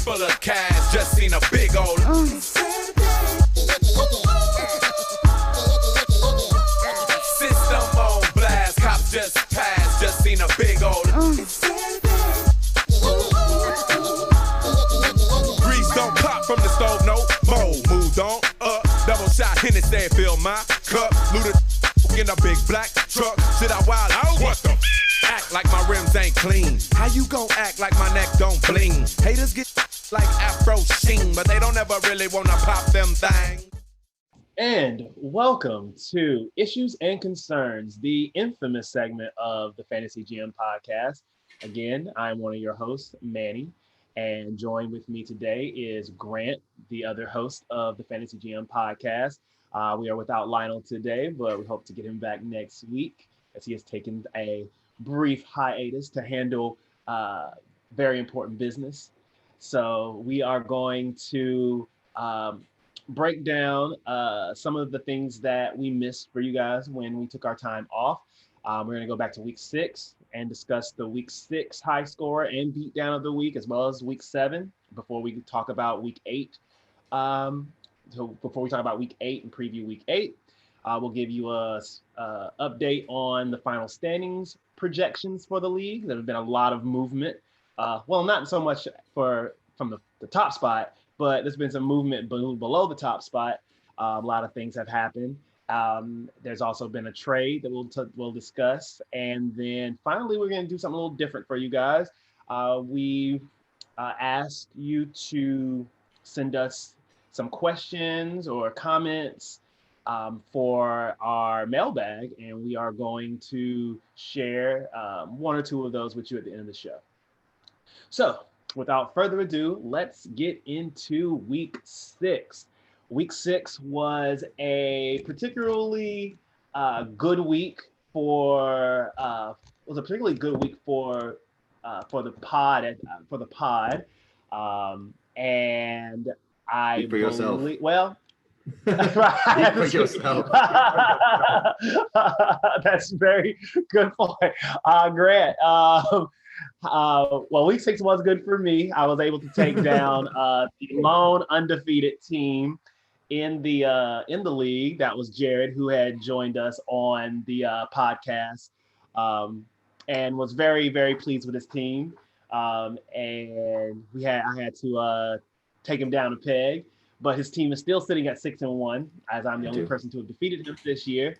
pocket full of cash, just seen a big old system on blast, cops just passed, just seen a big old grease don't pop from the stove, no more. Moved on up, double shot, Hennessy, fill my cup, looted in a big black truck. Should I wild out? What the act like my rims ain't clean? How you gon' act like my neck don't bling? Haters get like Afro Sheen, but they don't ever really wanna pop them things. And welcome to Issues and Concerns, the infamous segment of the Fantasy GM Podcast. Again, I'm one of your hosts, Manny, and joined with me today is Grant, the other host of the Fantasy GM Podcast. We are without Lionel today, but we hope to get him back next week as he has taken a brief hiatus to handle very important business. So we are going to break down some of the things that we missed for you guys when we took our time off. We're going to go back to week 6 and discuss the week 6 high score and beatdown of the week, as well as week 7 before we talk about week 8. So before we talk about week 8 and preview week 8, we'll give you a update on the final standings projections for the league. There's been a lot of movement. Well, not so much from the top spot, but there's been some movement below the top spot. A lot of things have happened. There's also been a trade that we'll discuss. And then finally, we're going to do something a little different for you guys. We asked you to send us some questions or comments for our mailbag, and we are going to share one or two of those with you at the end of the show. So without further ado, let's get into week 6. Week 6 was a particularly good week for the pod. And I for yourself. Well, right. For yourself. That's very good point, Grant. Well, week 6 was good for me. I was able to take down the lone undefeated team in the league. That was Jared, who had joined us on the podcast, and was very, very pleased with his team. And I had to take him down a peg, but his team is still sitting at 6-1, as I'm the only person to have defeated him this year.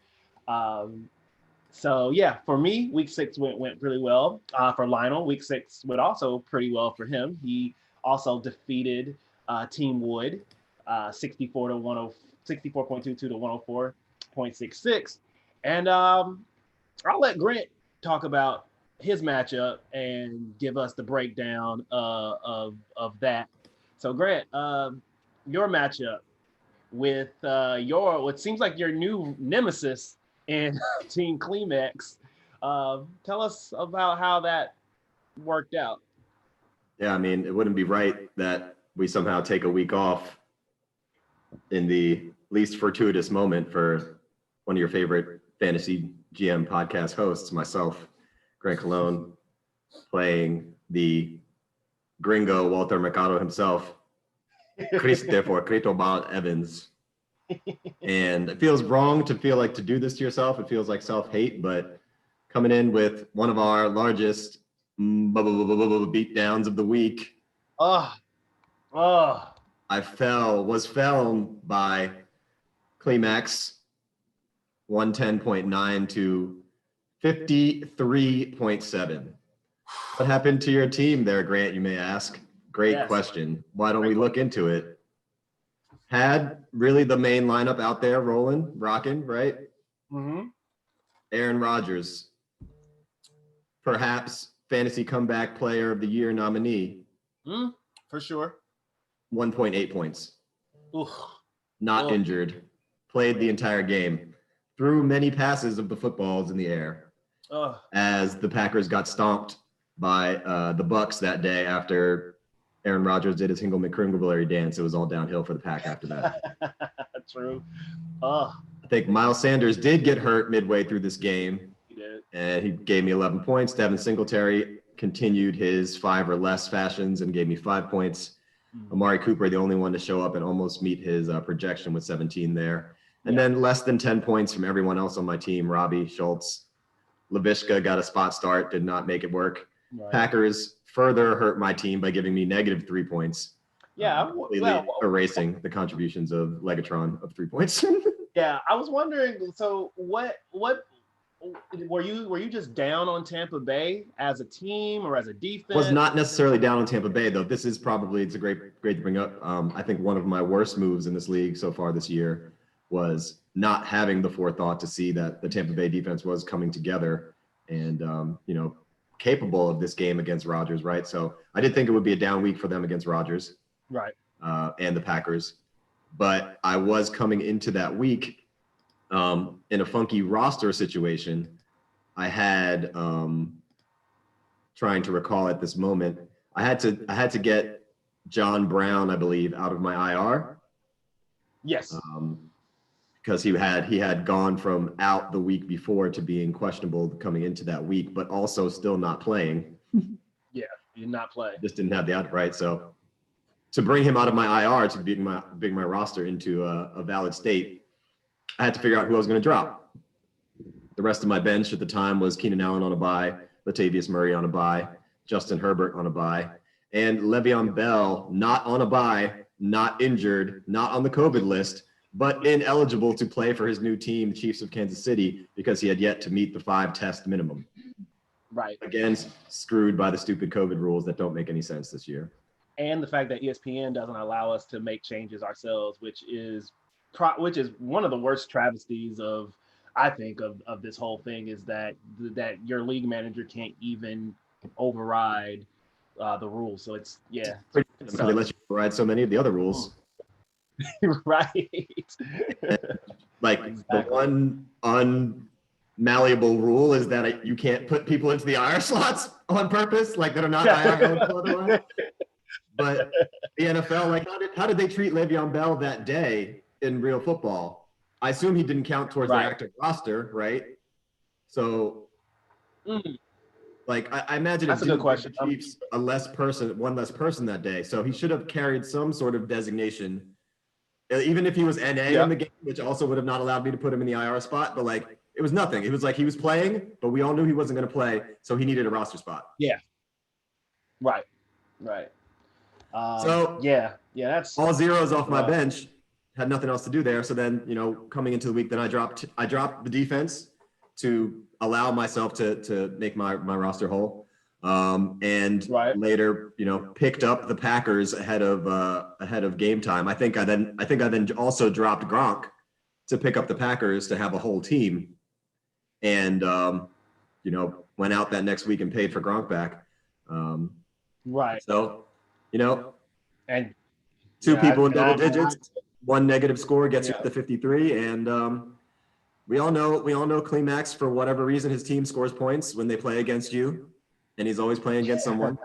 So yeah, for me, week 6 went really well. For Lionel, week 6 went also pretty well for him. He also defeated Team Wood, 64.22 to 104.66. And I'll let Grant talk about his matchup and give us the breakdown of that. So Grant, your matchup with what seems like your new nemesis in Team Klimax. Tell us about how that worked out. Yeah, I mean, it wouldn't be right that we somehow take a week off in the least fortuitous moment for one of your favorite Fantasy GM podcast hosts, myself, Grant Cologne, playing the gringo Walter Mercado himself, Christopher Cristobal Evans. And it feels wrong to do this to yourself. It feels like self-hate, but coming in with one of our largest beatdowns of the week. I was felled by Klimax 110.9 to 53.7. What happened to your team there, Grant, you may ask? Great question. Why don't we look into it? Had really the main lineup out there rocking, right? Mm-hmm. Aaron Rodgers, perhaps Fantasy Comeback Player of the Year nominee. For sure. 1.8 points. Oof. Not injured. Played the entire game. Threw many passes of the footballs in the air. As the Packers got stomped by the Bucs that day after Aaron Rodgers did his Hingle McCringleberry dance. It was all downhill for the Pack after that. True. I think Miles Sanders did get hurt midway through this game. He did. And he gave me 11 points. Devin Singletary continued his 5 or less fashions and gave me 5 points. Amari Cooper, the only one to show up and almost meet his projection with 17 there. And then less than 10 points from everyone else on my team. Robbie, Schultz, Laviska got a spot start, did not make it work. Right. Packers further hurt my team by giving me negative 3 points. Erasing the contributions of Legatron of 3 points. Yeah, I was wondering, so what were you just down on Tampa Bay as a team or as a defense? Was not necessarily down on Tampa Bay, though. This is probably, it's great to bring up. I think one of my worst moves in this league so far this year was not having the forethought to see that the Tampa Bay defense was coming together and, capable of this game against Rodgers, right? So I did think it would be a down week for them against Rodgers. Right. And the Packers. But I was coming into that week in a funky roster situation. I had, trying to recall at this moment, I had to get John Brown, I believe, out of my IR. Yes. Because he had gone from out the week before to being questionable coming into that week, but also still not playing. Yeah, he did not play. Just didn't have the out, right? So to bring him out of my IR to bring my roster into a valid state, I had to figure out who I was going to drop. The rest of my bench at the time was Keenan Allen on a bye, Latavius Murray on a bye, Justin Herbert on a bye, and Le'Veon Bell not on a bye, not injured, not on the COVID list, but ineligible to play for his new team, the Chiefs of Kansas City, because he had yet to meet the 5-test minimum. Right. Again, screwed by the stupid COVID rules that don't make any sense this year. And the fact that ESPN doesn't allow us to make changes ourselves, which is one of the worst travesties of this whole thing, is that your league manager can't even override the rules. So it's they let you override so many of the other rules. Right. Like exactly. The one unmalleable rule is that you can't put people into the IR slots on purpose, like that are not IR eligible otherwise. But the NFL, like, how did they treat Le'Veon Bell that day in real football? I assume he didn't count towards their active roster, right? So, like, I imagine that's a good question. The Chiefs one less person that day. So he should have carried some sort of designation, even if he was NA in the game, which also would have not allowed me to put him in the IR spot. But like, it was nothing. It was like he was playing, but we all knew he wasn't going to play, so he needed a roster spot. Yeah. Right. That's all zeros off my bench. Had nothing else to do there. So then, coming into the week, then I dropped the defense to allow myself to make my roster whole. Later, picked up the Packers ahead of game time. I think I then also dropped Gronk to pick up the Packers to have a whole team, and went out that next week and paid for Gronk back. So, and two people in double digits, one negative score gets you up to 53, and we all know Klimax, for whatever reason, his team scores points when they play against you. And he's always playing against someone.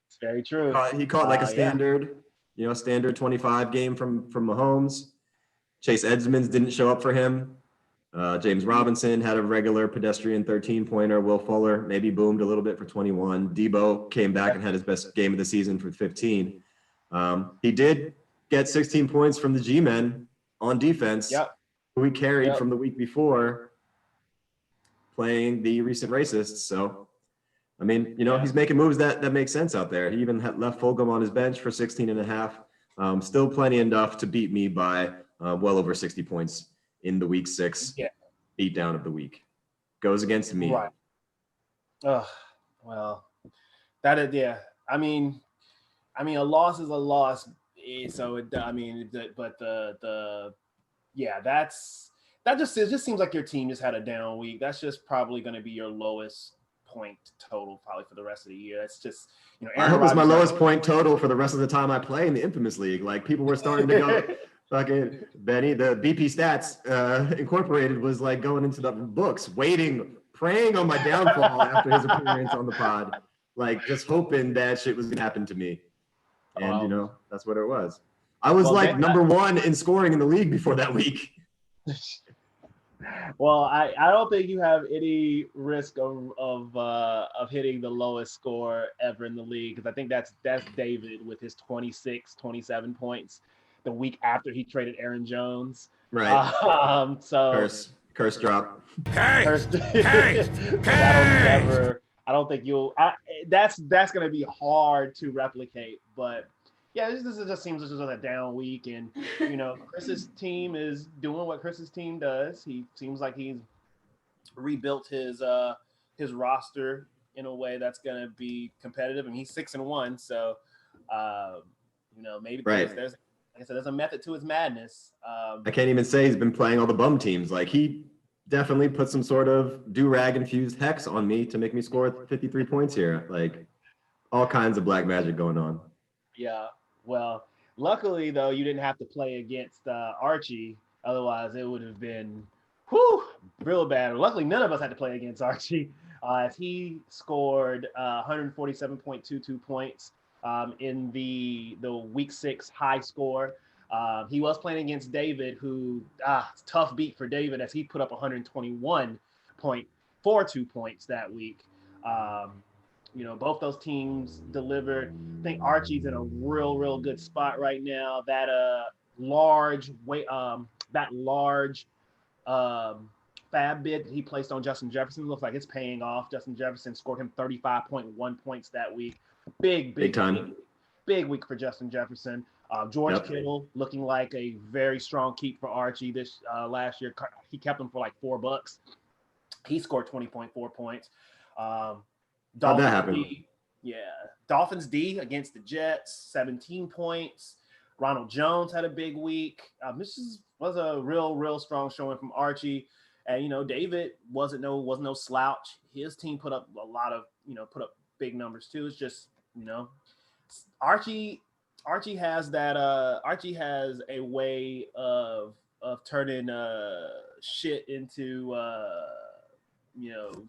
It's very true. He caught like a standard 25 game from Mahomes. Chase Edmonds didn't show up for him. James Robinson had a regular pedestrian 13-pointer. Will Fuller maybe boomed a little bit for 21. Debo came back and had his best game of the season for 15. He did get 16 points from the G-men on defense, who he carried from the week before playing the recent racists. So, I mean, he's making moves that make sense out there. He even had left Fulgham on his bench for 16 and a half. Still plenty enough to beat me by well over 60 points in the week 6 beatdown of the week. Goes against me. Right. Well, that is, I mean, a loss is a loss. So it just seems like your team just had a down week. That's just probably going to be your lowest point total probably for the rest of the year. It's just, I hope it's my lowest point total for the rest of the time I play in the Infamous League. Like, people were starting to go fucking Benny, the BP Stats Incorporated was like going into the books, praying on my downfall after his appearance on the pod, like just hoping that shit was gonna happen to me. And that's what it was. I was number one in scoring in the league before that week. Well, I don't think you have any risk of hitting the lowest score ever in the league, because I think that's David with his 27 points the week after he traded Aaron Jones. Right. So Curse drop. first, that'll never. I don't think you'll. That's going to be hard to replicate. But yeah, this just seems just a down week, and Chris's team is doing what Chris's team does. He seems like he's rebuilt his roster in a way that's going to be competitive, and he's 6-1. So maybe Right. there's like I said, there's a method to his madness. I can't even say he's been playing all the bum teams. Like, he definitely put some sort of do-rag infused hex on me to make me score 53 points here. Like, all kinds of black magic going on. Yeah. Well, luckily though, you didn't have to play against Archie. Otherwise, it would have been real bad. Luckily, none of us had to play against Archie, as he scored 147.22 points in the week 6 high score. He was playing against David, who tough beat for David, as he put up 121.42 points that week. Both those teams delivered. I think Archie's in a real good spot right now. That large fab bid he placed on Justin Jefferson looks like it's paying off. Justin Jefferson scored him 35.1 points that week. Big time. Big week for Justin Jefferson. George Kittle looking like a very strong keep for Archie this last year. He kept him for like $4. He scored 20.4 points. How'd that happen? Dolphins D against the Jets, 17 points. Ronald Jones had a big week. This was a real strong showing from Archie. And David wasn't no slouch. His team put up a lot of put up big numbers too. It's just Archie has that. Archie has a way of turning shit into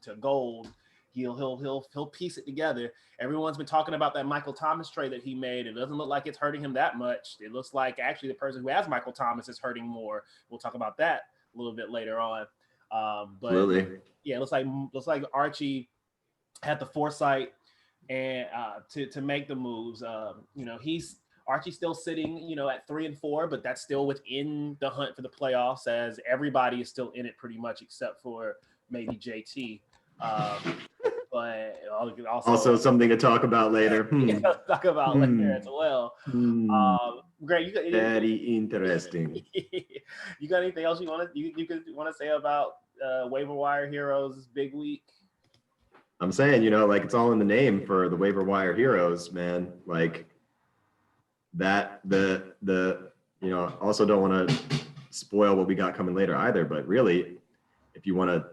to gold. He'll piece it together. Everyone's been talking about that Michael Thomas trade that he made. It doesn't look like it's hurting him that much. It looks like actually the person who has Michael Thomas is hurting more. We'll talk about that a little bit later on. But Absolutely. Yeah, it looks like Archie had the foresight and to make the moves. Archie's still sitting, at 3-4, but that's still within the hunt for the playoffs, as everybody is still in it pretty much except for maybe JT. But also something to talk about later. Talk about later as well. Grant, you got very interesting. You got anything else you want to say about waiver wire heroes big week? I'm saying, like, it's all in the name for the waiver wire heroes, man. Like that, also don't want to spoil what we got coming later either. But really, if you want to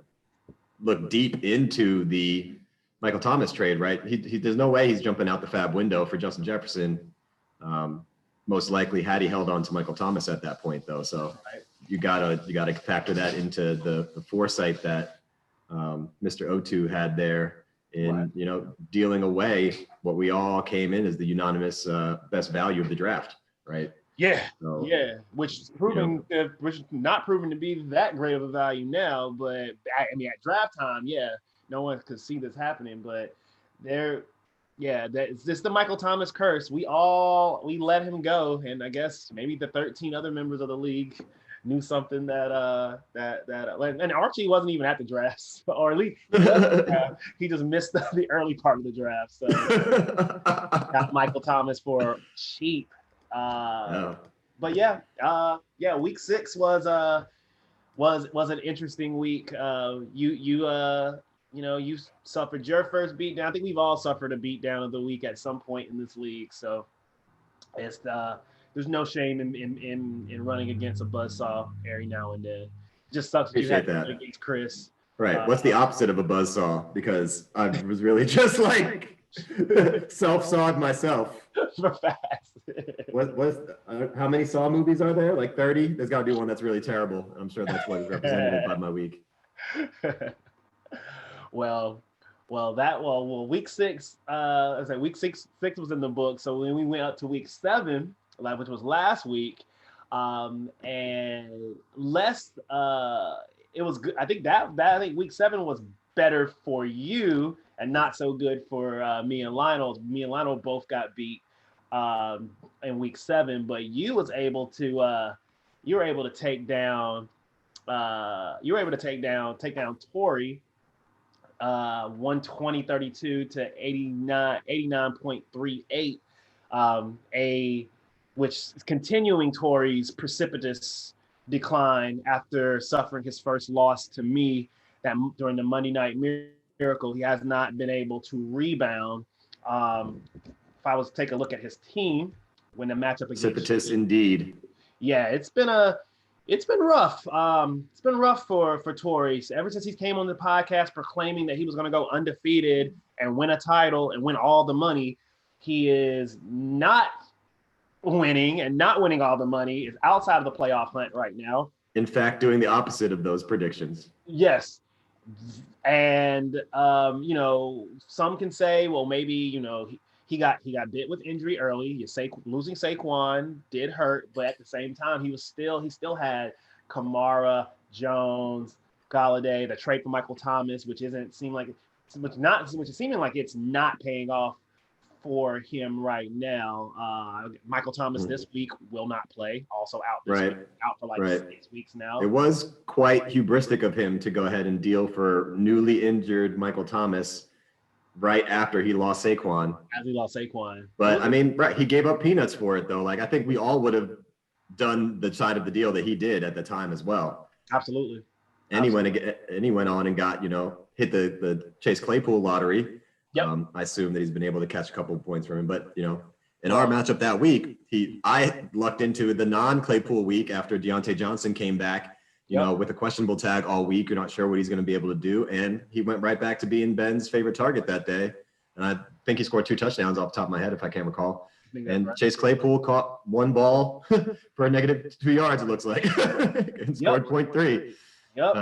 look deep into the Michael Thomas trade, right? He there's no way he's jumping out the fab window for Justin Jefferson. Most likely had he held on to Michael Thomas at that point, though. So you gotta factor that into the foresight that Mr. O2 had there in dealing away what we all came in as the unanimous best value of the draft, right? Yeah, so, which is not proven to be that great of a value now. But I mean, at draft time, no one could see this happening. But it's just the Michael Thomas curse. We let him go, and I guess maybe the 13 other members of the league knew something that and Archie wasn't even at the draft, or at least he just missed the early part of the draft. So got Michael Thomas for cheap. But week 6 was an interesting week. You suffered your first beatdown. I think we've all suffered a beatdown of the week at some point in this league. So it's there's no shame in running against a buzzsaw every now and then. Just sucks that you had to run against Chris. Right. What's the opposite of a buzzsaw? Because I was really just like self-sawed myself. How many Saw movies are there? Like 30? There's got to be one that's really terrible. I'm sure that's what is represented by my week. Week 6. Week six was in the book. So when we went up to week 7, which was last week, and less it was good. I think I think week 7 was better for you and not so good for me and Lionel. Me and Lionel both got beat in week 7, but you were able to take down Tori 120.32 to 89.38, which is continuing Tori's precipitous decline after suffering his first loss to me that during the Monday Night Miracle. He has not been able to rebound. If I was to take a look at his team when the matchup against precipitous indeed. Yeah, it's been rough. It's been rough for Tori. Ever since he came on the podcast proclaiming that he was going to go undefeated and win a title and win all the money, he is not winning and not winning all the money. Is outside of the playoff hunt right now. In fact, doing the opposite of those predictions. Yes. And some can say, well, maybe he got bit with injury early. Losing Saquon did hurt, but at the same time, he still had Kamara, Jones, Golladay, the trade for Michael Thomas, which is seeming like it's not paying off for him right now. Michael Thomas this week will not play. Also out this week, out for 6 weeks now. It was quite hubristic of him to go ahead and deal for newly injured Michael Thomas right after he lost Saquon. But I mean, he gave up peanuts for it though. Like I think we all would have done the side of the deal that he did at the time as well. Absolutely. And he went on and got, hit the Chase Claypool lottery. Yep. I assume that he's been able to catch a couple of points from him, but in our matchup that week, I lucked into the non-Claypool week after Deontay Johnson came back, with a questionable tag all week. You're not sure what he's going to be able to do, and he went right back to being Ben's favorite target that day. And I think he scored 2 touchdowns off the top of my head, if I can't recall. And right. Chase Claypool caught one ball for a negative 2 yards, it looks like, and scored 0.3. Yep.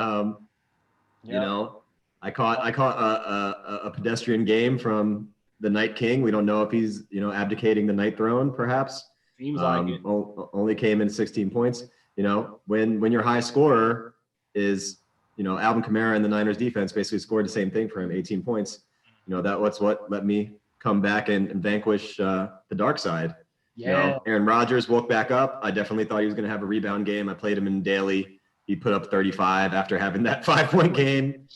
I caught a pedestrian game from the Night King. We don't know if he's, abdicating the Night Throne, perhaps. Seems like it. Only came in 16 points. When your high scorer is, Alvin Kamara and the Niners defense basically scored the same thing for him, 18 points. That's what let me come back and vanquish the dark side. Yeah. Aaron Rodgers woke back up. I definitely thought he was going to have a rebound game. I played him in daily. He put up 35 after having that 5-point game.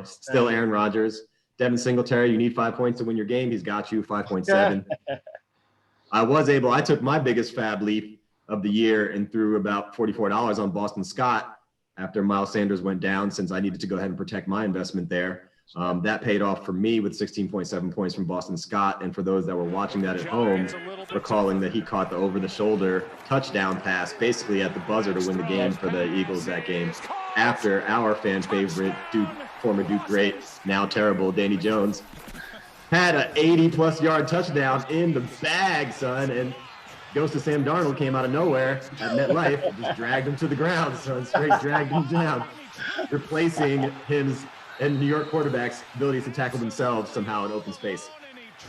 Still Aaron Rodgers. Devin Singletary, you need 5 points to win your game. He's got you 5.7. I took my biggest fab leap of the year and threw about $44 on Boston Scott after Miles Sanders went down, since I needed to go ahead and protect my investment there. That paid off for me with 16.7 points from Boston Scott. And for those that were watching that at home, recalling that he caught the over-the-shoulder touchdown pass basically at the buzzer to win the game for the Eagles that game, after our fan favorite, former Duke great, now terrible, Danny Jones, had an 80-plus yard touchdown in the bag, son, and Ghost of Sam Darnold came out of nowhere at MetLife and just dragged him to the ground, son, straight dragged him down, replacing his and New York quarterbacks' abilities to tackle themselves somehow in open space.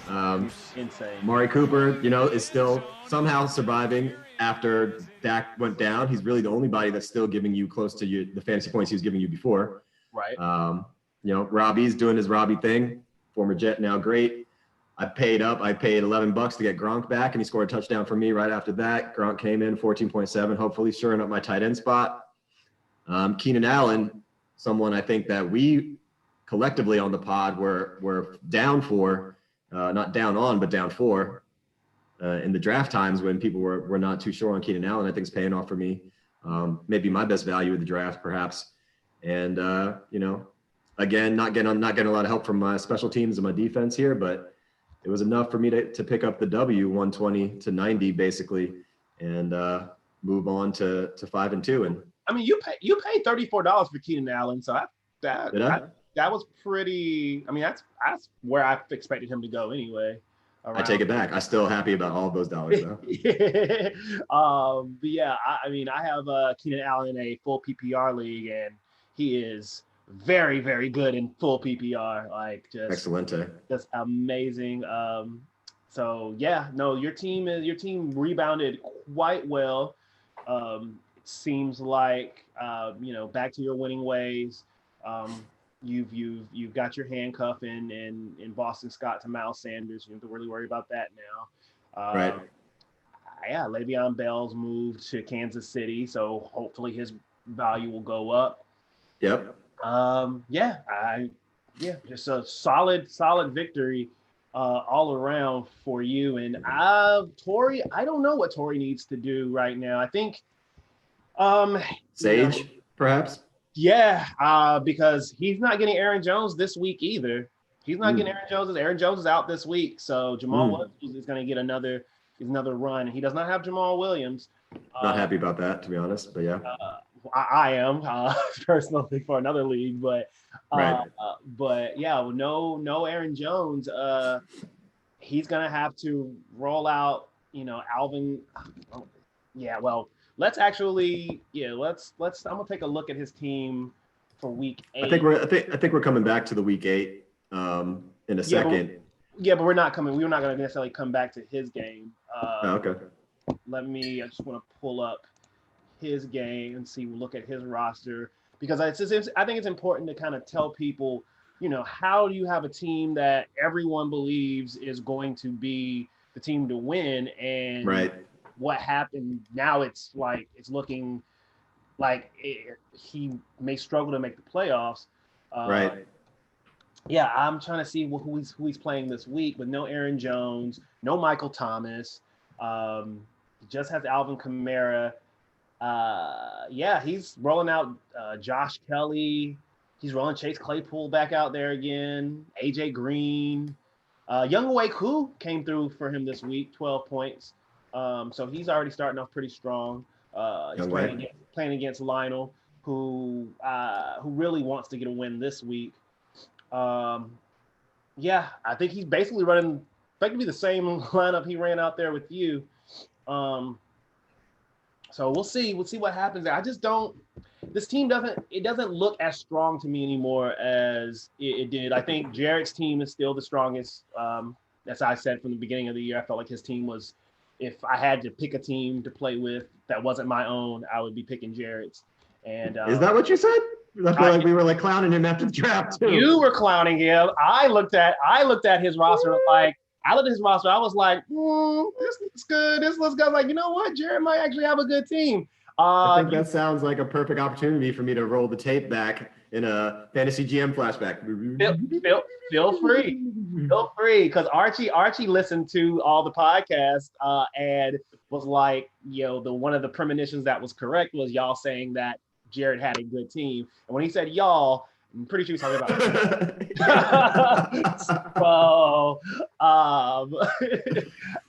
Insane. Mari Cooper, is still somehow surviving after Dak went down. He's really the only body that's still giving you close to the fantasy points he was giving you before. Right. Robbie's doing his Robbie thing. Former Jet, now great. I paid $11 to get Gronk back, and he scored a touchdown for me right after that. Gronk came in 14.7, hopefully shoring up my tight end spot. Keenan Allen, someone I think that we collectively on the pod were down for, not down on, but down for in the draft times when people were not too sure on Keenan Allen. I think it's paying off for me. Maybe my best value of the draft, perhaps. And, again, not getting a lot of help from my special teams and my defense here, but it was enough for me to pick up the W 120 to 90 basically, and move on to 5-2. And I mean, you paid $34 for Keenan Allen, so that was pretty. I mean, that's where I expected him to go anyway. I take it back. I'm still happy about all of those dollars, though. But yeah, I have Keenan Allen in a full PPR league, and he is very, very good in full PPR. Like excellent, just amazing. So yeah, no, your team rebounded quite well. seems like back to your winning ways. You've got your handcuff in Boston Scott to Miles Sanders. You don't have to really worry about that now. Right. Yeah, Le'Veon Bell's moved to Kansas City, so hopefully his value will go up. Yep. Just a solid victory all around for you. And Torrey, I don't know what Torrey needs to do right now. I think Sage, perhaps. Yeah, because he's not getting Aaron Jones this week either. He's not getting Aaron Jones. Aaron Jones is out this week, so Jamal Williams is going to get another run. He does not have Jamal Williams. Not happy about that, to be honest, but yeah. I am personally for another league, but right. No Aaron Jones. He's gonna have to roll out, Alvin. Yeah, well, let's. I'm gonna take a look at his team for week 8. I think we're coming back to the week 8 in a second. But we're not coming. We're not gonna necessarily come back to his game. Okay. I just want to pull up his game and look at his roster, because I think it's important to kind of tell people, how do you have a team that everyone believes is going to be the team to win, and right. What happened now? It's looking like he may struggle to make the playoffs. Right. Yeah, I'm trying to see who he's playing this week, with no Aaron Jones, no Michael Thomas. He just has Alvin Kamara. He's rolling out Josh Kelly. He's rolling Chase Claypool back out there again. AJ Green. Younghoe Koo came through for him this week, 12 points. So he's already starting off pretty strong. He's playing against Lionel, who really wants to get a win this week. I think he's basically running effectively the same lineup he ran out there with you. So we'll see what happens there. I just don't. This team doesn't look as strong to me anymore as it did. I think Jarrett's team is still the strongest. As I said from the beginning of the year, I felt like his team was. If I had to pick a team to play with that wasn't my own, I would be picking Jarrett's. And is that what you said? I feel like we were clowning him after the draft too. You were clowning him. I looked at his roster I was like, this looks good. This looks good. Like, you know what? Jarrett might actually have a good team. I think that sounds like a perfect opportunity for me to roll the tape back in a Fantasy GM flashback. Feel free, because Archie listened to all the podcasts and was like, one of the premonitions that was correct was y'all saying that Jarrett had a good team. And when he said y'all, I'm pretty sure he's talking about so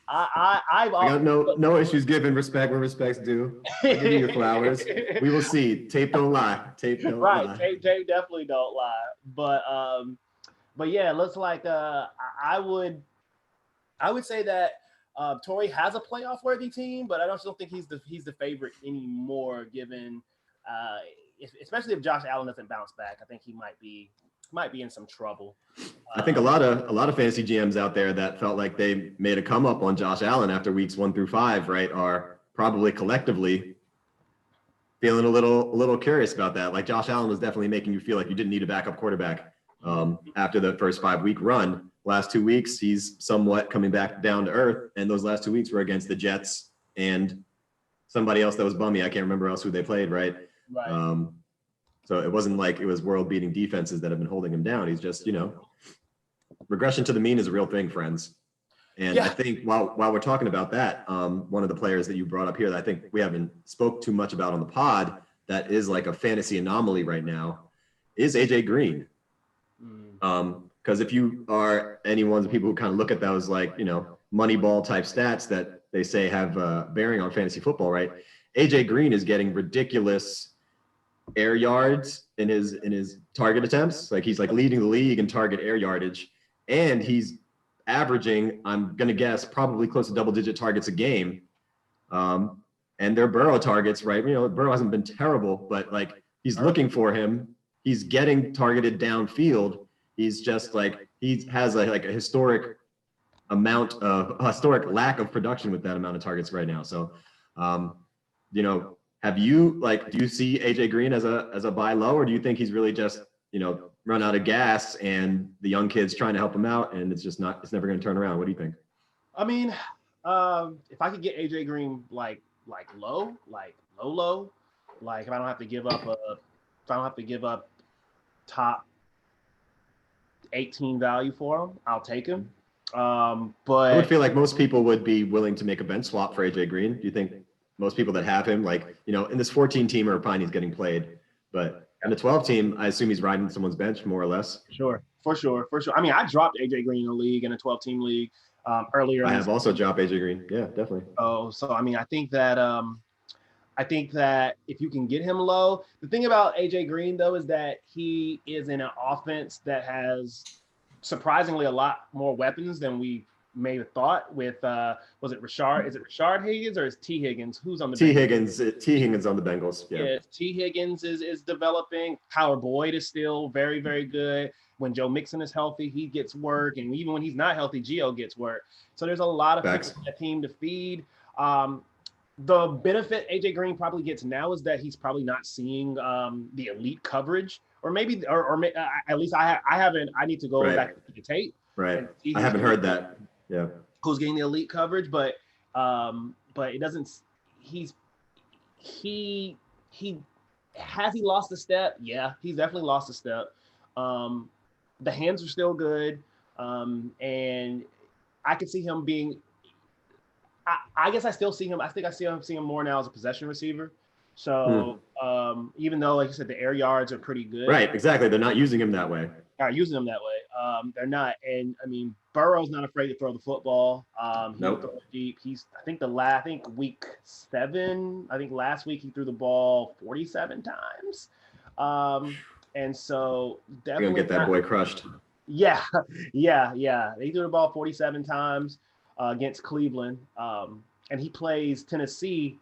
I got no issues giving respect where respect's due. I'll give you your flowers. We will see. Tape don't lie. Tape don't lie. Right. Tape definitely don't lie. But yeah, it looks like I would say that Torrey has a playoff worthy team, but I don't think he's the favorite anymore, given especially if Josh Allen doesn't bounce back. I think he might be in some trouble. I think a lot of fantasy GMs out there that felt like they made a come up on Josh Allen after weeks 1 through 5, right, are probably collectively feeling a little curious about that. Like, Josh Allen was definitely making you feel like you didn't need a backup quarterback after the first 5-week run. Last 2 weeks, he's somewhat coming back down to earth, and those last 2 weeks were against the Jets and somebody else that was bummy. I can't remember else who they played, right? Right. So it wasn't like it was world-beating defenses that have been holding him down. He's just, regression to the mean is a real thing, friends. And I think while we're talking about that, one of the players that you brought up here that I think we haven't spoke too much about on the pod that is like a fantasy anomaly right now is AJ Green. Because if you are any one of the people who kind of look at those Moneyball type stats that they say have bearing on fantasy football, right? AJ Green is getting ridiculous air yards in his target attempts. Like, he's leading the league in target air yardage, and he's averaging, I'm gonna guess, probably close to double-digit targets a game. And they're Burrow targets, right? Burrow hasn't been terrible, but he's looking for him. He's getting targeted downfield. He's just he has a historic lack of production with that amount of targets right now. So, Have you do you see AJ Green as a buy low, or do you think he's really just, run out of gas and the young kid's trying to help him out and it's never going to turn around? What do you think? I mean, if I could get AJ Green like low, like if I don't have to give up top 18 value for him, I'll take him. But I would feel like most people would be willing to make a bench swap for AJ Green. Do you think most people that have him, in this 14 team are fine, he's getting played, but in the 12 team, I assume he's riding someone's bench more or less. Sure, for sure. I mean, I dropped AJ Green in a league, in a 12 team league earlier. I have also dropped AJ Green. Yeah, definitely. Oh, so I mean, I think that if you can get him low, the thing about AJ Green though is that he is in an offense that has surprisingly a lot more weapons than we may have thought. With was it Rashard? Is it Rashard Higgins or is T Higgins? Who's on the T Higgins on the Bengals. Yeah, T Higgins is developing. Tyler Boyd is still very, very good. When Joe Mixon is healthy, he gets work, and even when he's not healthy, Gio gets work. So there's a lot of people on the team to feed. The benefit AJ Green probably gets now is that he's probably not seeing the elite coverage, or maybe, at least I haven't. I need to go back to the tape. Right. I haven't heard that. Yeah. Who's getting the elite coverage, but it doesn't. He has he lost a step? Yeah, he's definitely lost a step. The hands are still good, and I could see him being. I guess I still see him. I think I see him more now as a possession receiver. So even though, like you said, the air yards are pretty good. Right, exactly. They're not using him that way. Not using him that way. They're not. And I mean, Burrow's not afraid to throw the football. He'll throw it deep. I think week 7. I think last week he threw the ball 47 times. And so definitely you're gonna get that boy crushed. Yeah. He threw the ball 47 times against Cleveland, and he plays Tennessee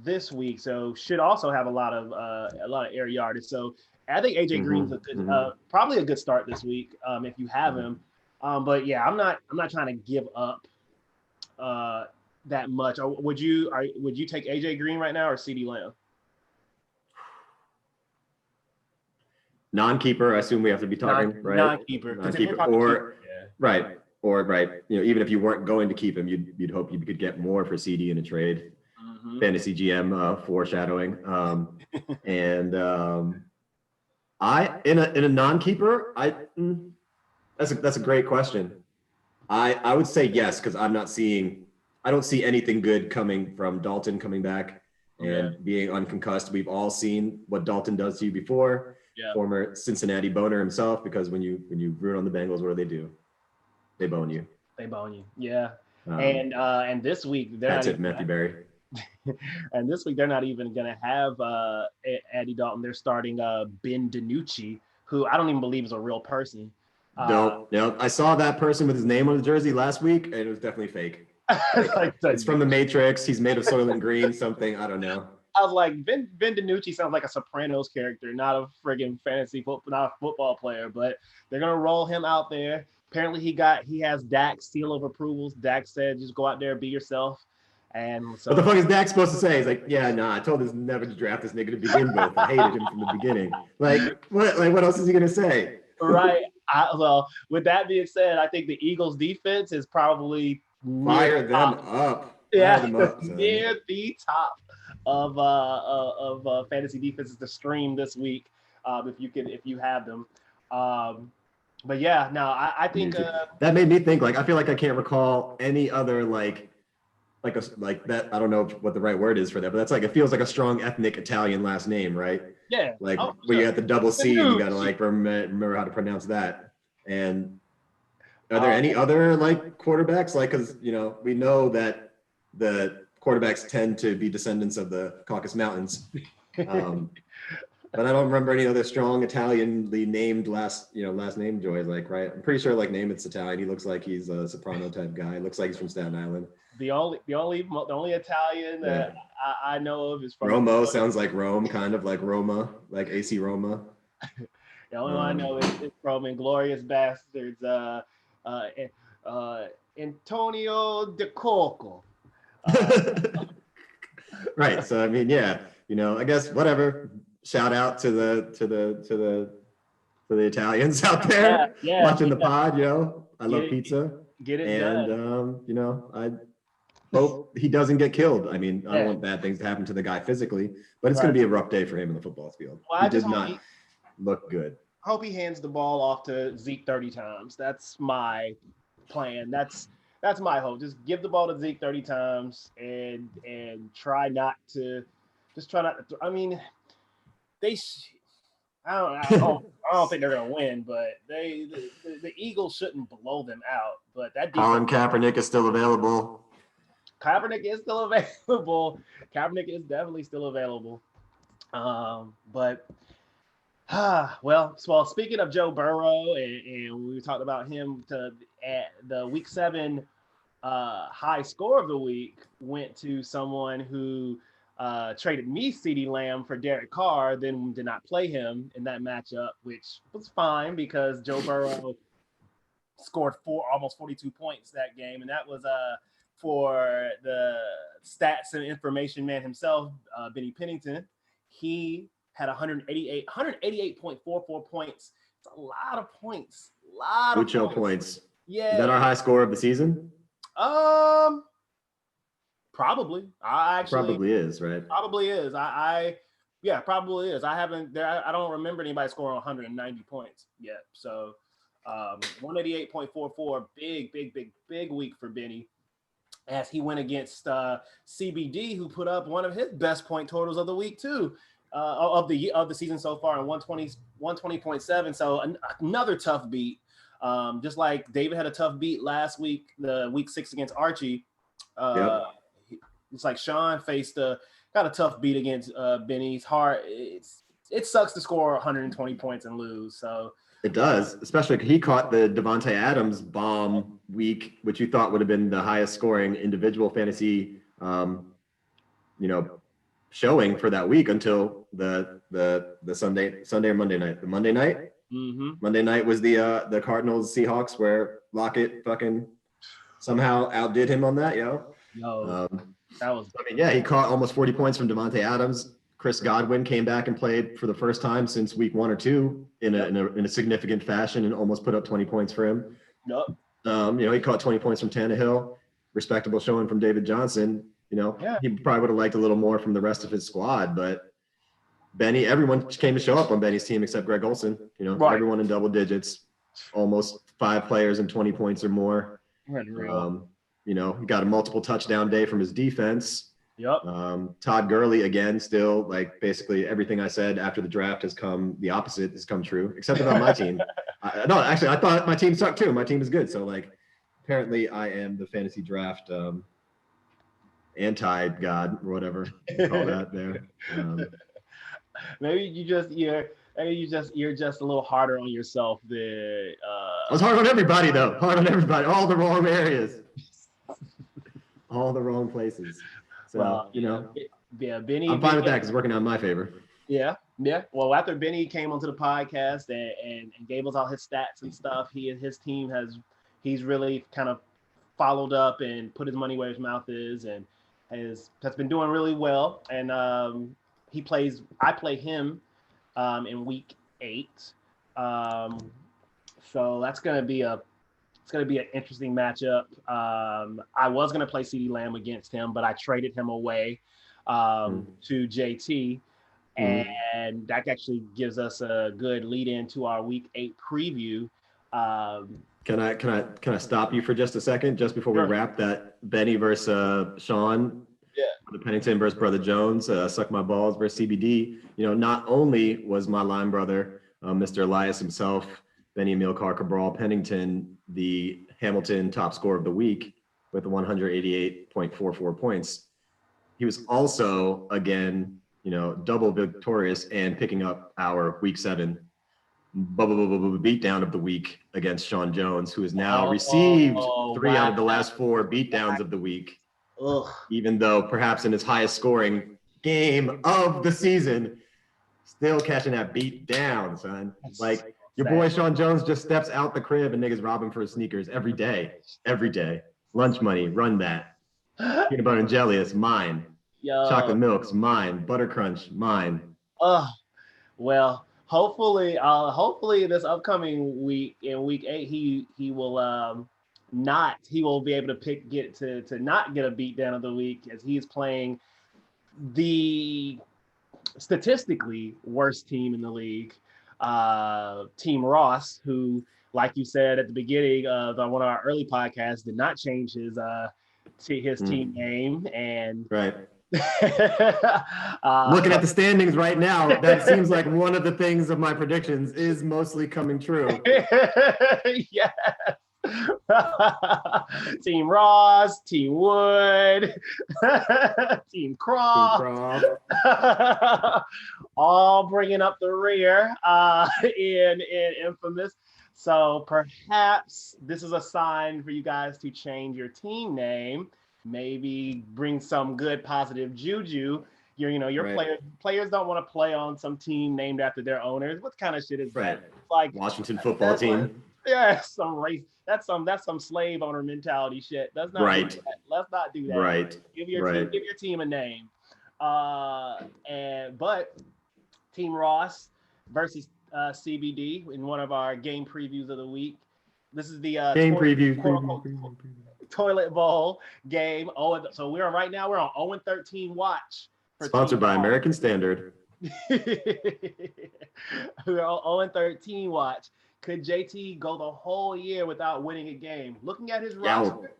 this week, so should also have a lot of air yardage. So I think AJ Green's a good, probably a good start this week if you have him. But yeah, I'm not trying to give up that much. Would you take AJ Green right now or CeeDee Lamb? Non-keeper, I assume we have to be talking, right? Non-keeper. Right. Even if you weren't going to keep him, you'd hope you could get more for CD in a trade. Fantasy GM foreshadowing. I in a non-keeper, that's a great question. I would say yes, because I don't see anything good coming from Dalton coming back and being unconcussed. We've all seen what Dalton does to you before. Yeah. Former Cincinnati boner himself, because when you root on the Bengals, what do? They bone you. Yeah. And this week that's it, Matthew Berry. And this week they're not even going to have Andy Dalton. They're starting Ben DiNucci, who I don't even believe is a real person. No. I saw that person with his name on the jersey last week, and it was definitely fake. It's from the Matrix. He's made of Soylent Green, something. I don't know. I was like, Ben DiNucci sounds like a Sopranos character, not a friggin' not a football player. But they're gonna roll him out there. Apparently, he has Dak's seal of approvals. Dak said, "Just go out there, be yourself." And so, what the fuck is Dak supposed to say? He's like, "Yeah, I told us never to draft this nigga to begin with. I hated him from the beginning." What else is he gonna say? Right. Well, with that being said, I think the Eagles' defense is probably fire them up. Yeah, near the top of fantasy defenses to stream this week, if you have them. But yeah, no, I think that made me think. I feel like I can't recall any other like that. I don't know what the right word is for that, but that's it feels like a strong ethnic Italian last name, right? Yeah. Where you got the double C and you got to remember how to pronounce that. And are there any other quarterbacks? Because we know that the quarterbacks tend to be descendants of the Caucasus Mountains. But I don't remember any other strong Italianly named last name joys. Right? I'm pretty sure Namath's Italian. He looks like he's a soprano type guy. Looks like he's from Staten Island. The only Italian that I know of is from Romo. Sounds like Rome, kind of like Roma, like AC Roma. The only one I know is from Inglorious Bastards. Antonio De Coco. Right. So I mean, yeah. I guess whatever. Shout out to the Italians out there watching the pod. I love pizza. Get it done. I hope he doesn't get killed. I mean, I don't want bad things to happen to the guy physically, but it's going to be a rough day for him in the football field. Well, he did not look good. I hope he hands the ball off to Zeke 30 times. That's my plan. That's my hope. Just give the ball to Zeke 30 times and try not to. I mean, I don't think they're gonna win, but the Eagles shouldn't blow them out. But that Colin Kaepernick is still available. Kaepernick is still available. Kaepernick is definitely still available. Well, speaking of Joe Burrow, and we talked about him at the Week 7 high score of the week went to someone who traded me CeeDee Lamb for Derek Carr, then did not play him in that matchup, which was fine because Joe Burrow scored almost 42 points that game, and that was for the stats and information man himself, Benny Pennington. He had 188.44 points. It's a lot of points. Mucho points. Yeah. Is that our high score of the season? Probably. Probably is, right? Probably is. Probably is. I don't remember anybody scoring 190 points yet. So 188.44, big week for Benny, as he went against CBD, who put up one of his best point totals of the week too, of the season so far, in 120.7. So another tough beat. Just like David had a tough beat last week, the week 6 against Archie. It's like Sean got a tough beat against Benny's heart. It sucks to score 120 points and lose. So it does, especially because he caught the Devontae Adams bomb week, which you thought would have been the highest scoring individual fantasy, showing for that week until the Sunday or Monday night. The Monday night. Mm-hmm. Monday night was the Cardinals Seahawks, where Lockett fucking somehow outdid him on that, that was. He caught almost 40 points from Devontae Adams. Chris Godwin came back and played for the first time since week 1 or 2 in a significant fashion and almost put up 20 points for him. Yep. He caught 20 points from Tannehill. Respectable showing from David Johnson. He probably would have liked a little more from the rest of his squad, but everyone came to show up on Benny's team except Greg Olsen. Right. Everyone in double digits, almost 5 players in 20 points or more. He got a multiple touchdown day from his defense. Yep. Todd Gurley again, still basically everything I said after the draft has come true, except about my team. I thought my team sucked too. My team is good. So apparently I am the fantasy draft anti-god or whatever you call that there. Maybe you're just a little harder on yourself than I was hard on everybody though. Hard on everybody. All the wrong areas. All the wrong places. So, Benny. I'm fine with that because it's working out in my favor. Yeah. Well, after Benny came onto the podcast and gave us all his stats and stuff, his team he's really kind of followed up and put his money where his mouth is, and has been doing really well. And I play him in week 8. So that's gonna be an interesting matchup. I was gonna play CeeDee Lamb against him, but I traded him away to JT, and that actually gives us a good lead into our week 8 preview. Can I stop you for just a second, just before we wrap that Benny versus Sean? Yeah. The Pennington versus Brother Jones, Suck My Balls versus CBD. Not only was my line brother, Mr. Elias himself, Benny Emil Cabral Pennington, the Hamilton top scorer of the week with 188.44 points. He was also, again, double victorious and picking up our week 7 beatdown of the week against Sean Jones, who has now received 3 out of the last 4 beatdowns of the week. Ugh. Even though perhaps in his highest scoring game of the season, still catching that beat down, son. Your boy Sean Jones just steps out the crib and niggas rob him for his sneakers every day. Lunch money, run that. Peanut butter and jelly, it's mine. Yo. Chocolate Milk's mine. Butter Crunch, mine. Well, hopefully this upcoming week in week 8, he will be able to get to not get a beatdown of the week, as he's playing the statistically worst team in the league, Team Ross, who, like you said at the beginning of one of our early podcasts, did not change his team name. And right. Looking at the standings right now, that seems like one of the things of my predictions is mostly coming true. Yes. Team Ross, Team Wood, Team Croft, all bringing up the rear in Infamous. So perhaps this is a sign for you guys to change your team name. Maybe bring some good positive juju. Your players don't want to play on some team named after their owners. What kind of shit is that? Like Washington football team. Some race. That's some slave owner mentality shit. Let's not do that. Let's not do that. Right. Give your team a name. But Team Ross versus CBD in one of our game previews of the week. This is the game preview. Toilet Bowl game. So we're on 0-13 watch. Sponsored by American Standard. We're on 0-13 watch. Could JT go the whole year without winning a game? Looking at his roster,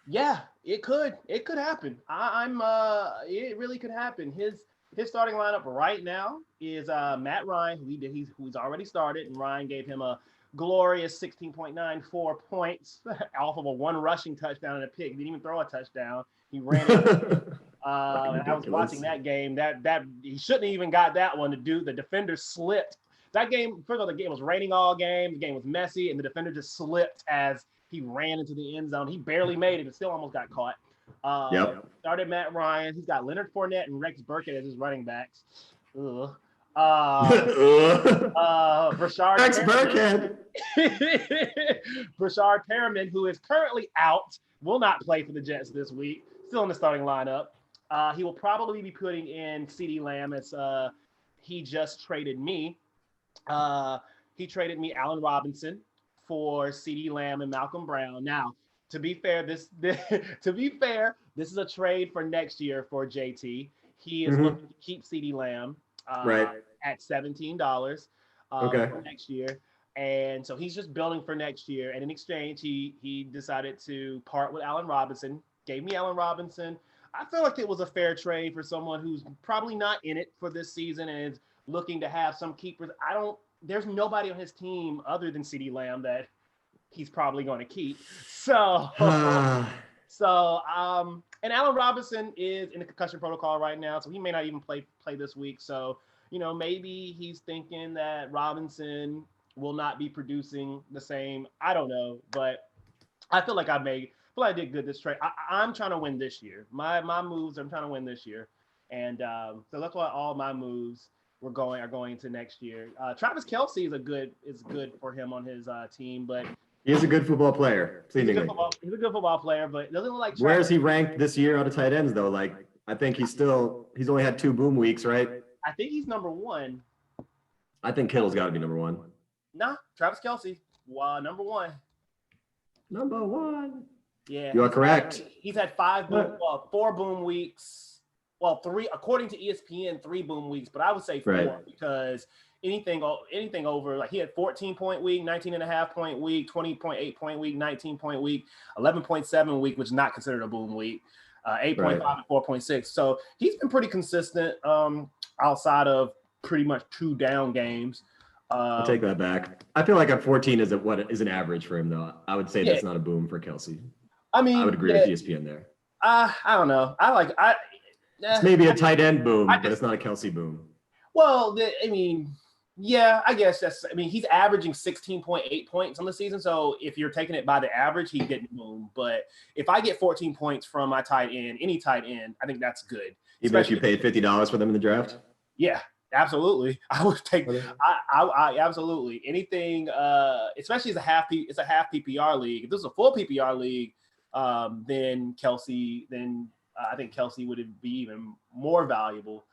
yeah, it could. It could happen. It really could happen. His starting lineup right now is Matt Ryan, who's already started, and Ryan gave him a glorious 16.94 points off of a one rushing touchdown and a pick. Didn't even throw a touchdown. He ran it. And I was watching that game. That he shouldn't have even got that one to do. The defender slipped. That game, first of all, the game was raining all game. The game was messy, and the defender just slipped as he ran into the end zone. He barely made it, and still almost got caught. Started Matt Ryan. He's got Leonard Fournette and Rex Burkhead as his running backs. Brashard Burkhead. Brashard Perriman, who is currently out, will not play for the Jets this week. Still in the starting lineup. He will probably be putting in CeeDee Lamb, as he just traded me. He traded me Allen Robinson for CeeDee Lamb and Malcolm Brown. Now, to be fair, this is a trade for next year for JT. He is looking to keep CeeDee Lamb at $17 for next year. And so he's just building for next year. And in exchange, he decided to part with Allen Robinson, gave me Allen Robinson. I feel like it was a fair trade for someone who's probably not in it for this season and is looking to have some keepers. There's nobody on his team other than CeeDee Lamb that he's probably going to keep. So, and Allen Robinson is in the concussion protocol right now, so he may not even play this week. So, maybe he's thinking that Robinson will not be producing the same. I don't know, but I feel like I did good this trade. I'm trying to win this year. My moves, I'm trying to win this year. And so that's why all my moves are going to next year. Travis Kelce is good for him on his team, but he is a good football player. He's a good football player, but it doesn't look like. Where is he ranked this year out of tight ends though? Like, I think he's only had 2 boom weeks, right? I think he's number 1. I think Kittle's got to be number 1. Nah, Travis Kelce, number 1. Number 1. Yeah, you are correct. He's had 4 boom weeks. Well, 3 according to ESPN, 3 boom weeks, but I would say 4 because anything over, like he had 14-point week, 19.5-point week, 20.8 point week, 19-point week, 11.7 week, which is not considered a boom week, 8.5 and 4.6. So he's been pretty consistent outside of pretty much 2 down games. I'll take that back. I feel like a 14 is an average for him though. I would say that's not a boom for Kelce. I would agree with ESPN there. I don't know. It's maybe a tight end boom, but it's not a Kelce boom. Well, yeah, I guess he's averaging 16.8 points on the season. So if you're taking it by the average, he's getting boom. But if I get 14 points from my tight end, any tight end, I think that's good. Even if you paid $50 for them in the draft? Yeah, absolutely. I would take. I absolutely anything. Especially as it's a half PPR league. If this is a full PPR league, then Kelsey, I think Kelsey would be even more valuable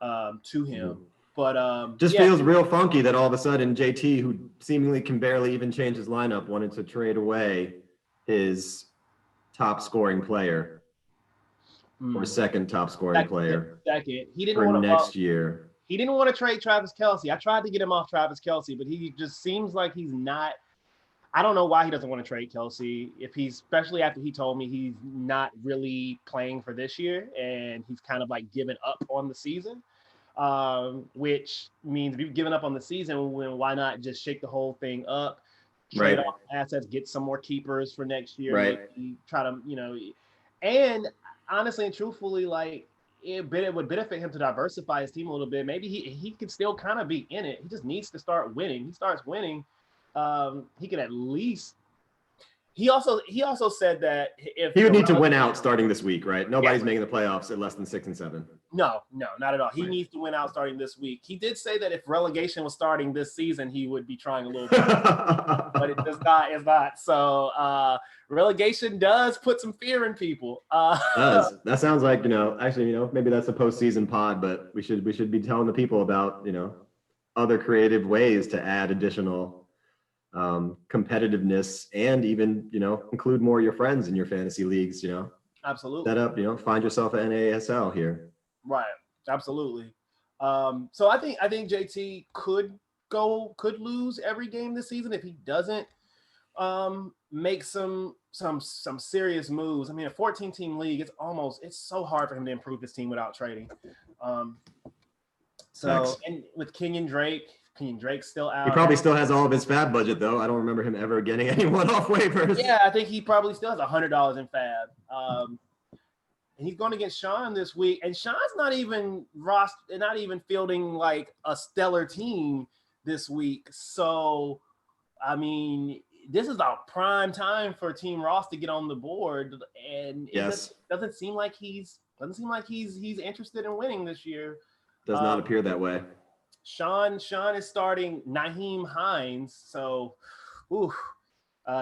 to him. But just feels real funky that all of a sudden JT, who seemingly can barely even change his lineup, wanted to trade away his top scoring player or second top scoring player. Second, he didn't for want to next year. He didn't want to trade Travis Kelce. I tried to get him off Travis Kelce, but he just seems like he's not. I don't know why he doesn't want to trade Kelce. Especially after he told me he's not really playing for this year and he's kind of like given up on the season, which means if you've given up on the season, why not just shake the whole thing up, trade off assets, get some more keepers for next year, maybe try to, and honestly and truthfully, like it would benefit him to diversify his team a little bit. Maybe he could still kind of be in it. He just needs to start winning. He starts winning. He could at least. He also said that if he would need to win out starting this week, right? Nobody's making the playoffs at less than 6 and 7. No, not at all. He needs to win out starting this week. He did say that if relegation was starting this season, he would be trying a little bit, but it does not. It's not. So relegation does put some fear in people. Does. That sounds like actually maybe that's a postseason pod, but we should be telling the people about other creative ways to add additional competitiveness and even include more of your friends in your fantasy leagues. Absolutely. Set up. Find yourself an NASL here. Right. Absolutely. So I think JT could lose every game this season if he doesn't make some serious moves. I mean, a 14-team league, it's so hard for him to improve his team without trading. And with Kenyon Drake's still out. He probably still has all of his fab budget, though. I don't remember him ever getting anyone off waivers. Yeah, I think he probably still has $100 in fab. And he's going against Sean this week. And Sean's not even fielding like a stellar team this week. So, I mean, this is a prime time for Team Ross to get on the board. And it doesn't seem like he's interested in winning this year. Does not appear that way. Sean is starting Naheem Hines. So,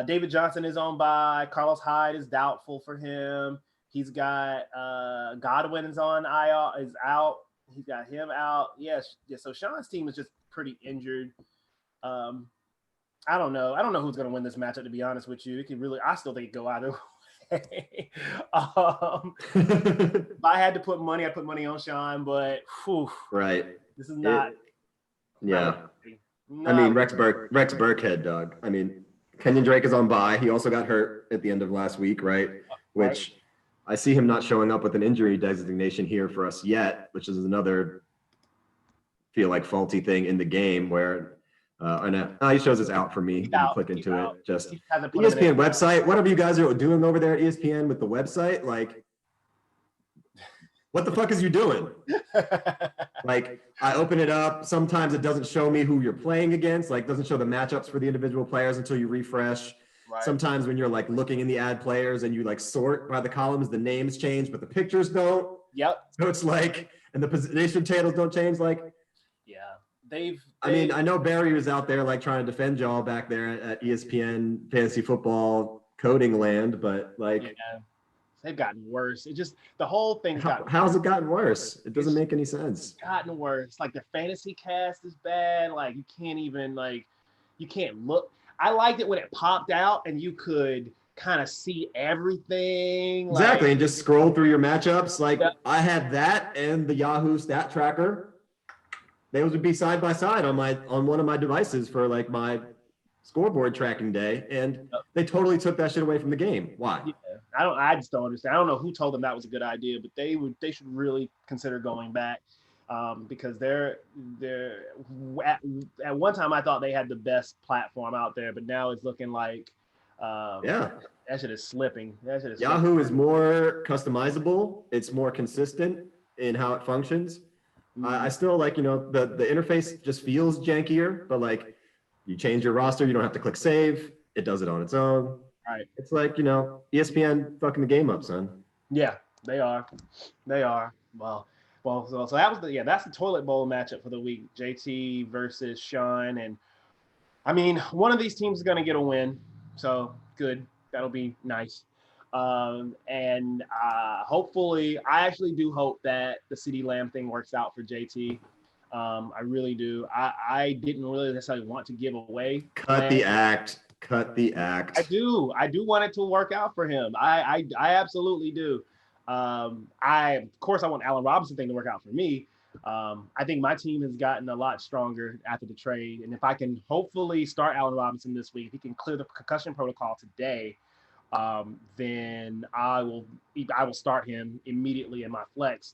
David Johnson is on bye. Carlos Hyde is doubtful for him. He's got Godwin is on IR, is out. He's got him out. Yes. So Sean's team is just pretty injured. I don't know who's going to win this matchup, to be honest with you. I still think it could go either way. If I had to put money, I'd put money on Sean, but this is not. I mean, Rex Burkhead, dog. I mean, Kenyon Drake is on bye. He also got hurt at the end of last week, right? Which I see him not showing up with an injury designation here for us yet, which is another feel like faulty thing in the game where he shows us out for me. You click into it. Just ESPN website. Whatever you guys are doing over there at ESPN with the website, like, what the fuck is you doing? Like, I open it up. Sometimes it doesn't show me who you're playing against. Like, doesn't show the matchups for the individual players until you refresh. Right. Sometimes when you're like looking in the ad players and you like sort by the columns, the names change, but the pictures don't. Yep. So it's like, and the position titles don't change. Like, I mean, I know Barry was out there like trying to defend y'all back there at ESPN fantasy football coding land, but like, they've gotten worse. It just, the whole thing's gotten worse. How's it gotten worse? It doesn't make any sense. It's gotten worse. Like, the fantasy cast is bad. Like, you can't look. I liked it when it popped out and you could kind of see everything. Exactly. And just scroll through your matchups. Like, I had that and the Yahoo stat tracker. Those would be side by side on one of my devices for like my scoreboard tracking day, and they totally took that shit away from the game. Why? Yeah. I just don't understand. I don't know who told them that was a good idea, but they should really consider going back, because they're at one time I thought they had the best platform out there, but now it's looking like that shit is slipping. Yahoo is more customizable. It's more consistent in how it functions. I still like, the interface just feels jankier, but like you change your roster, you don't have to click save. It does it on its own. Right. It's like, ESPN fucking the game up, son. Yeah, they are. Well, so that was that's the toilet bowl matchup for the week. JT versus Sean. And I mean, one of these teams is going to get a win. So good. That'll be nice. And hopefully, I actually do hope that the CeeDee Lamb thing works out for JT. I really do. I didn't really necessarily want to give away. Cut the act. I do want it to work out for him. I absolutely do. Of course I want Allen Robinson thing to work out for me. I think my team has gotten a lot stronger after the trade, and if I can hopefully start Allen Robinson this week, if he can clear the concussion protocol today, then I will start him immediately in my flex.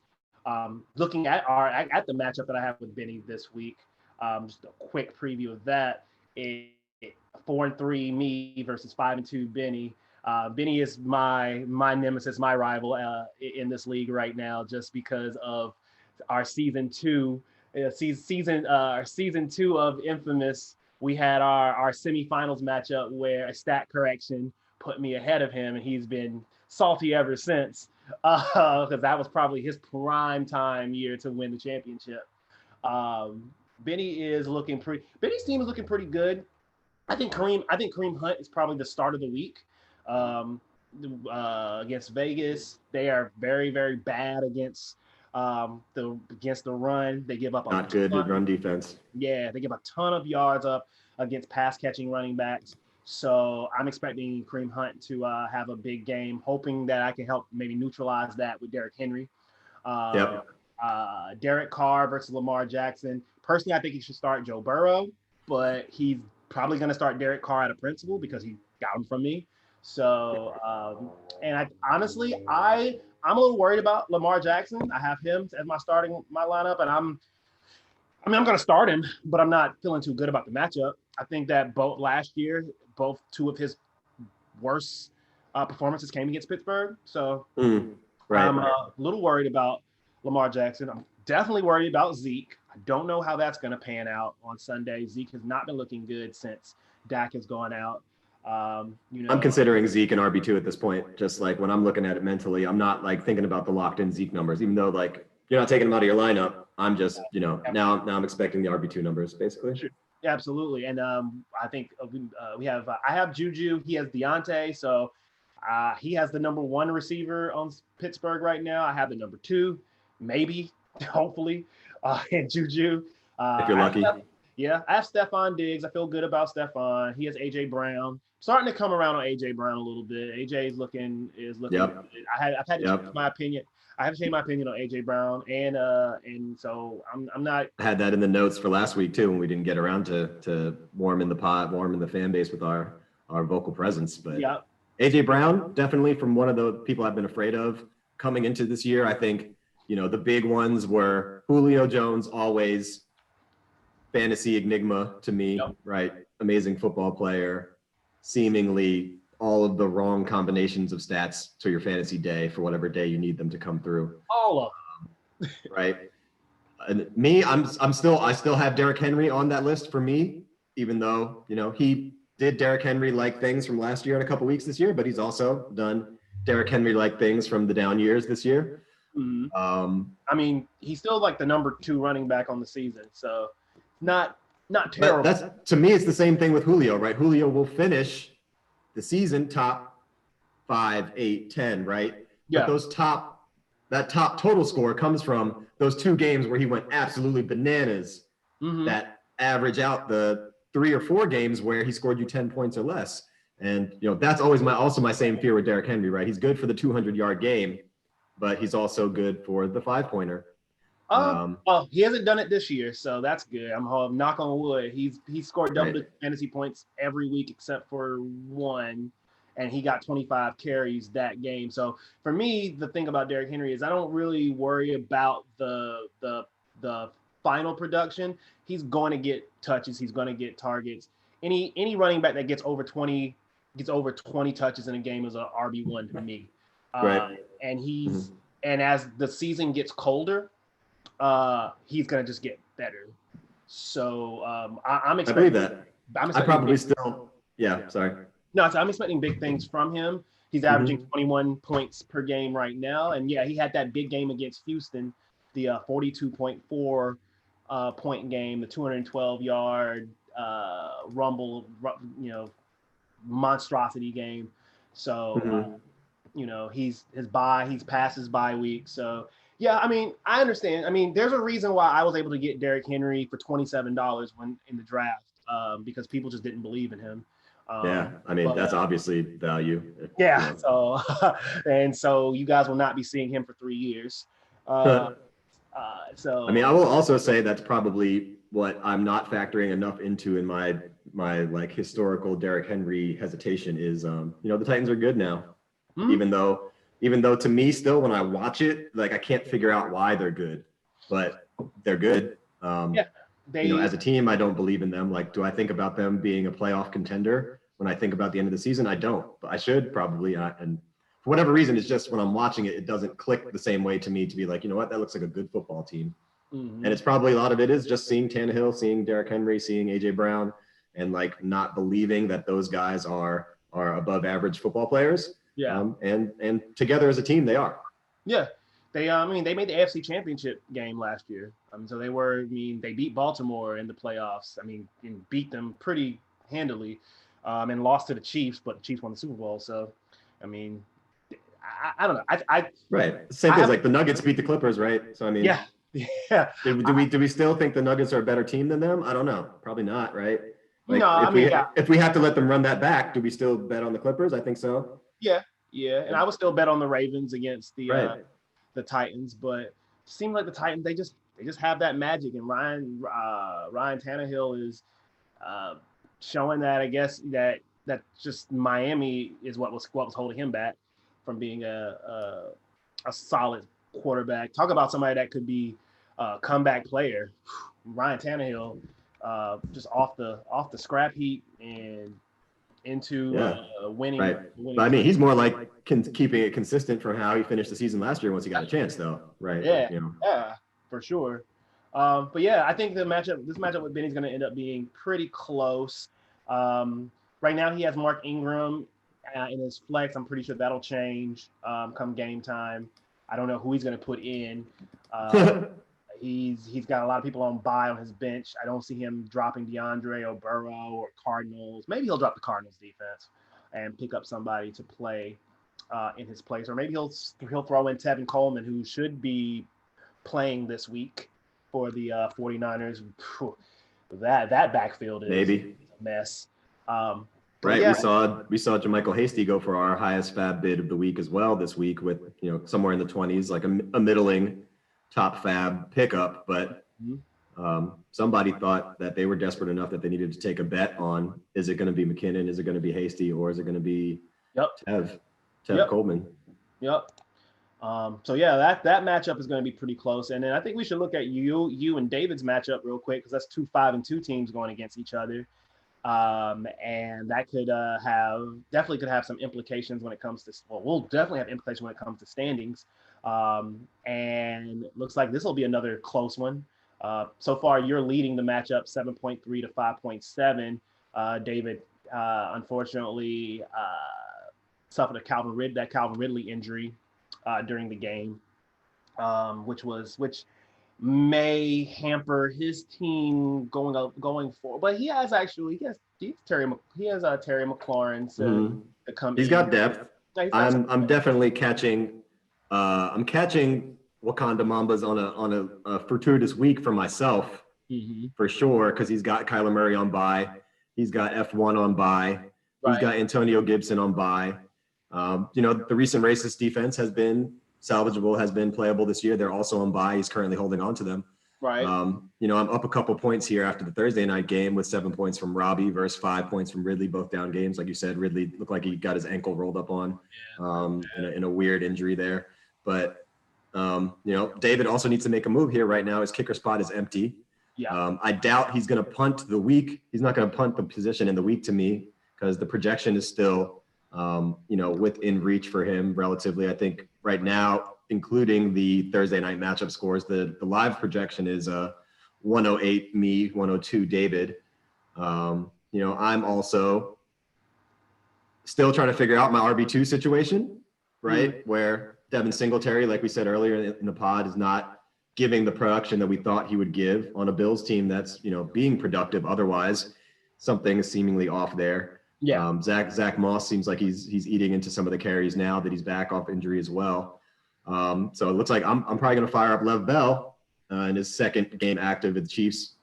Looking at the matchup that I have with Benny this week, just a quick preview of that. 4-3 me versus 5-2 Benny. Benny is my nemesis, my rival in this league right now, just because of our season two of Infamous. We had our semifinals matchup where a stat correction put me ahead of him, and he's been salty ever since, because that was probably his prime time year to win the championship. Benny's team is looking pretty good. I think Kareem Hunt is probably the start of the week against Vegas. They are very, very bad against the run. They give up not good at run defense. Yeah, they give a ton of yards up against pass catching running backs. So I'm expecting Kareem Hunt to have a big game, hoping that I can help maybe neutralize that with Derrick Henry. Derek Carr versus Lamar Jackson. Personally, I think he should start Joe Burrow, but he's probably going to start Derek Carr out of principle because he got him from me. So, and I'm a little worried about Lamar Jackson. I have him as my lineup, and I'm going to start him, but I'm not feeling too good about the matchup. I think that last year, two of his worst performances came against Pittsburgh. So I'm a little worried about Lamar Jackson. I'm definitely worried about Zeke. I don't know how that's going to pan out on Sunday. Zeke has not been looking good since Dak has gone out. I'm considering Zeke an RB2 at this point. Just like when I'm looking at it mentally, I'm not like thinking about the locked in Zeke numbers, even though like you're not taking him out of your lineup. I'm just, now I'm expecting the RB2 numbers basically. Sure. Yeah, absolutely. And I think I have Juju. He has Deontay. So he has the number 1 receiver on Pittsburgh right now. I have the number 2, maybe, hopefully, and Juju. If you're lucky. I have Stephon Diggs. I feel good about Stephon. He has A.J. Brown. Starting to come around on A.J. Brown a little bit. A.J. is looking Yep. good. I've had to change my opinion. I have to change my opinion on A.J. Brown, and so I'm not. I had that in the notes for last week too, when we didn't get around to warming the fan base with our vocal presence. But A.J. Brown, definitely from one of the people I've been afraid of coming into this year. I think the big ones were Julio Jones, always fantasy enigma to me, right? Amazing football player, seemingly all of the wrong combinations of stats to your fantasy day for whatever day you need them to come through. All of them. Right. And me, I still have Derrick Henry on that list for me, even though, he did Derrick Henry-like things from last year in a couple weeks this year, but he's also done Derrick Henry-like things from the down years this year. Mm-hmm. He's still like the number 2 running back on the season, so not terrible. But to me, it's the same thing with Julio, right? Julio will finish the season top 5, 8, 10, right? Yeah. But that top total score comes from those 2 games where he went absolutely bananas. Mm-hmm. That average out the 3 or 4 games where he scored you 10 points or less. And that's always my same fear with Derrick Henry, right? He's good for the 200-yard game, but he's also good for the 5-pointer. He hasn't done it this year, so that's good. I'm knock on wood. He's scored double fantasy points every week except for 1, and he got 25 carries that game. So for me, the thing about Derrick Henry is I don't really worry about the final production. He's going to get touches. He's going to get targets. Any running back that gets over 20 touches in a game is an RB1 to me. Right. And as the season gets colder, he's going to just get better. So I'm expecting. I believe that. I probably still. Yeah. Sorry. No, so I'm expecting big things from him. He's averaging 21 points per game right now, and he had that big game against Houston, the 42.4 point game, the 212-yard monstrosity game. So he's past his bye week. So yeah, I mean, I understand. I mean, there's a reason why I was able to get Derrick Henry for $27 when in the draft, because people just didn't believe in him. Yeah, I mean, that's obviously value. Yeah. So and so you guys will not be seeing him for 3 years. So I mean, I will also say that's probably what I'm not factoring enough into in my like historical Derrick Henry hesitation is, the Titans are good now, even though to me still when I watch it, like I can't figure out why they're good, but they're good. As a team, I don't believe in them. Like, do I think about them being a playoff contender when I think about the end of the season? I don't, but I should probably. And for whatever reason, it's just when I'm watching it, it doesn't click the same way to me to be like, you know what, that looks like a good football team. And it's probably a lot of it is just seeing Tannehill, seeing Derrick Henry, seeing AJ Brown, and like not believing that those guys are above average football players. Yeah. And together as a team, they are. Yeah. They made the AFC Championship game last year. So they beat Baltimore in the playoffs. And beat them pretty handily, and lost to the Chiefs, but the Chiefs won the Super Bowl. So, I don't know. Right. Same thing as like the Nuggets beat the Clippers, right? So, yeah. Do we still think the Nuggets are a better team than them? I don't know. Probably not, right? Like, no, if we have to let them run that back, do we still bet on the Clippers? I think so. Yeah. And I would still bet on the Ravens against the Titans, but it seems like the Titans they just have that magic, and Ryan Tannehill is showing that, I guess, that just Miami is what was holding him back from being a solid quarterback. Talk about somebody that could be a comeback player. Ryan Tannehill, just off the scrap heap and into winning. Right. But I mean, he's more like keeping it consistent from how he finished the season last year once he got a chance, though, right? Yeah, yeah, for sure. But yeah, I think this matchup with Benny's going to end up being pretty close. Right now, he has Mark Ingram in his flex. I'm pretty sure that'll change come game time. I don't know who he's going to put in. He's got a lot of people on bye on his bench. I don't see him dropping DeAndre or Burrow or Cardinals. Maybe he'll drop the Cardinals defense and pick up somebody to play in his place, or maybe he'll throw in Tevin Coleman, who should be playing this week for the 49ers. That backfield is maybe a mess. Right. Yeah. We saw JaMychal Hasty go for our highest fab bid of the week as well this week with, somewhere in the 20s, like a middling top fab pickup. But somebody thought that they were desperate enough that they needed to take a bet on, is it going to be McKinnon? Is it going to be Hasty? Or is it going to be Tev Coleman? Yep. So yeah, that matchup is going to be pretty close. And then I think we should look at you and David's matchup real quick, because that's 2 5-2 teams going against each other. And that could definitely have some implications when it comes to, we'll definitely have implications when it comes to standings. And it looks like this will be another close one. So far, you're leading the matchup 7.3 to 5.7. David, unfortunately, suffered that Calvin Ridley injury during the game, which may hamper his team going forward. But he has Terry McLaurin to come. He's got depth. I'm definitely catching. I'm catching Wakanda Mambas on a fortuitous week for myself, for sure, because he's got Kyler Murray on bye. He's got F1 on bye. Right. He's got Antonio Gibson on bye. The recent Racist defense has been salvageable, has been playable this year. They're also on bye. He's currently holding on to them. Right. I'm up a couple points here after the Thursday night game with 7 points from Robbie versus 5 points from Ridley, both down games. Like you said, Ridley looked like he got his ankle rolled up on in a weird injury there. But, David also needs to make a move here right now. His kicker spot is empty. Yeah. I doubt he's going to punt the week. He's not going to punt the position in the week to me, because the projection is still, within reach for him relatively. I think right now, including the Thursday night matchup scores, the live projection is 108 me, 102 David. I'm also still trying to figure out my RB2 situation, right? Where Devin Singletary, like we said earlier in the pod, is not giving the production that we thought he would give on a Bills team that's, being productive. Otherwise, something is seemingly off there. Yeah. Zach Moss seems like he's eating into some of the carries now that he's back off injury as well. So it looks like I'm probably going to fire up Lev Bell in his second game active with the Chiefs.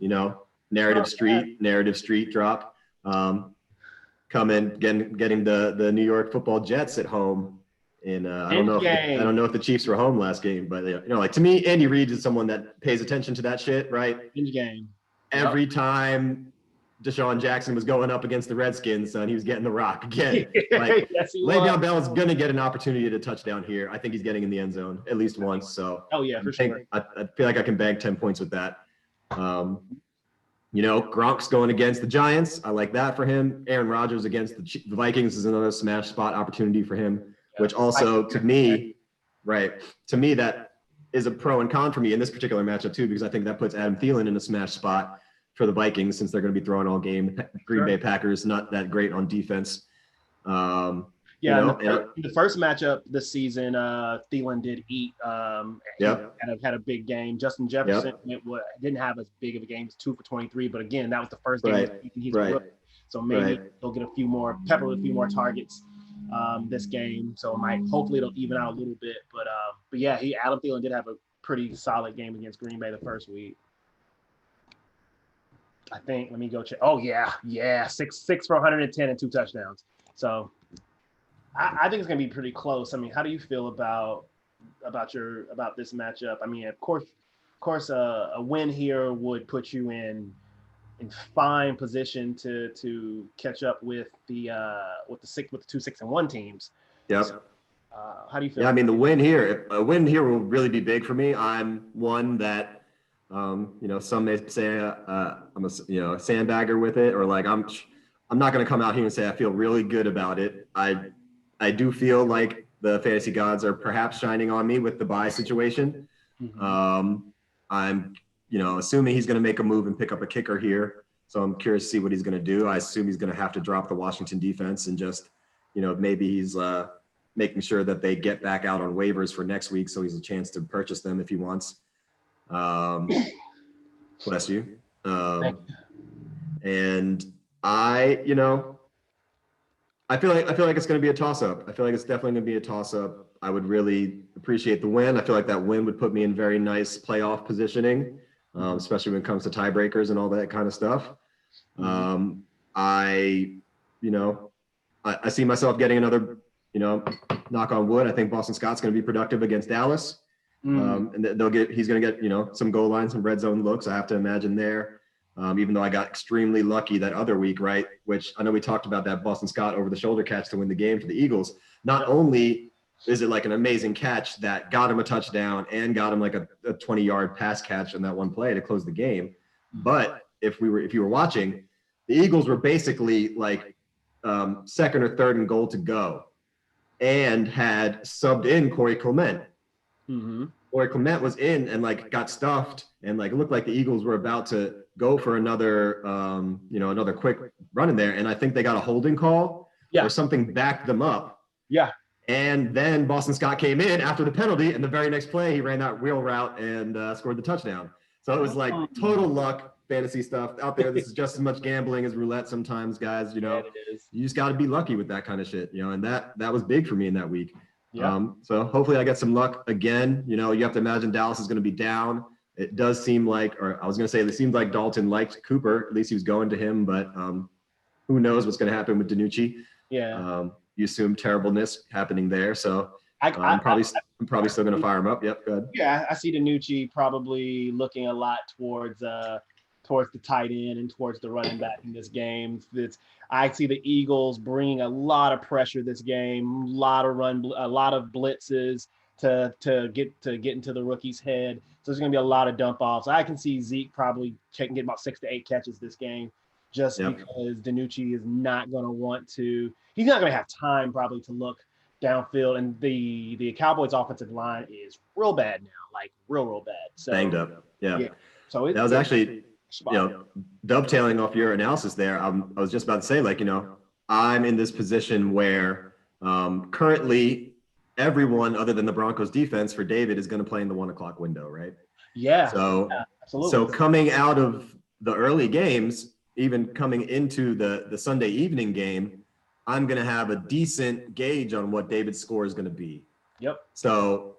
Narrative street drop. Come in getting the New York Football Jets at home. And I don't know if the Chiefs were home last game, but like to me, Andy Reid is someone that pays attention to that shit, right? Binge game. Every time Deshaun Jackson was going up against the Redskins, son, he was getting the rock again. Like, yes, Le'Veon Bell is going to get an opportunity to touchdown here. I think he's getting in the end zone at least once. So, for sure. I feel like I can bag 10 points with that. Gronk's going against the Giants. I like that for him. Aaron Rodgers against the Vikings is another smash spot opportunity for him, which also to me, that is a pro and con for me in this particular matchup too, because I think that puts Adam Thielen in a smash spot for the Vikings since they're going to be throwing all game. Green Bay Packers not that great on defense. The first matchup this season, Thielen did eat. Had a big game. Justin Jefferson didn't have as big of a game, 2 for 23, but again, that was the first game he's rookie. So maybe he'll get a few more targets this game. So hopefully it'll even out a little bit. But Adam Thielen did have a pretty solid game against Green Bay the first week. I think, let me go check. Oh yeah. 6 for 110 and 2 touchdowns. So I think it's gonna be pretty close. I mean, how do you feel about this matchup? I mean, of course, a win here would put you in fine position to catch up with the 2 6-1 teams. Yep. So, how do you feel? Yeah, I mean, a win here will really be big for me. I'm one that some may say I'm a sandbagger with it, or like I'm not going to come out here and say I feel really good about it. I do feel like the fantasy gods are perhaps shining on me with the bye situation. Mm-hmm. I'm assuming he's going to make a move and pick up a kicker here. So I'm curious to see what he's going to do. I assume he's going to have to drop the Washington defense and just, maybe he's making sure that they get back out on waivers for next week. So he's a chance to purchase them if he wants. Bless you. And I feel like it's going to be a toss-up. I feel like it's definitely going to be a toss-up. I would really appreciate the win. I feel like that win would put me in very nice playoff positioning, especially when it comes to tiebreakers and all that kind of stuff. I see myself getting another, knock on wood. I think Boston Scott's going to be productive against Dallas. And he's going to get, some goal line, some red zone looks, I have to imagine there. Even though I got extremely lucky that other week, right? Which I know we talked about that Boston Scott over the shoulder catch to win the game for the Eagles. Not only is it like an amazing catch that got him a touchdown and got him like a 20-yard pass catch in that one play to close the game, but if you were watching, the Eagles were basically like second or third and goal to go, and had subbed in Corey Clement. Mm-hmm. Corey Clement was in and like got stuffed, and like it looked like the Eagles were about to go for another another quick run in there, and I think they got a holding call or something backed them up. Yeah. And then Boston Scott came in after the penalty, and the very next play he ran that wheel route and scored the touchdown. So it was like total luck, fantasy stuff out there. This is just as much gambling as roulette sometimes, guys. You just got to be lucky with that kind of shit. And that was big for me in that week. Yeah. So hopefully I get some luck again. You have to imagine Dallas is going to be down. It does seem like, or I was going to say, it seemed like Dalton liked Cooper. At least he was going to him, but who knows what's going to happen with DiNucci. Yeah. You assume terribleness happening there. So I'm probably still going to fire him up. Yep. Good. Yeah. I see DiNucci probably looking a lot towards the tight end and towards the running back in this game. I see the Eagles bringing a lot of pressure this game, a lot of blitzes to get into the rookie's head. So there's going to be a lot of dump offs. I can see Zeke probably get about 6 to 8 catches this game, just because DiNucci is not going to want to. He's not going to have time probably to look downfield, and the Cowboys' offensive line is real bad now, like real bad. So banged up. Yeah. So that was actually. Dovetailing off your analysis there, I was just about to say, like, I'm in this position where currently everyone other than the Broncos defense for David is going to play in the 1 o'clock window, right? Yeah. So, absolutely. So coming out of the early games, even coming into the Sunday evening game, I'm going to have a decent gauge on what David's score is going to be. Yep. So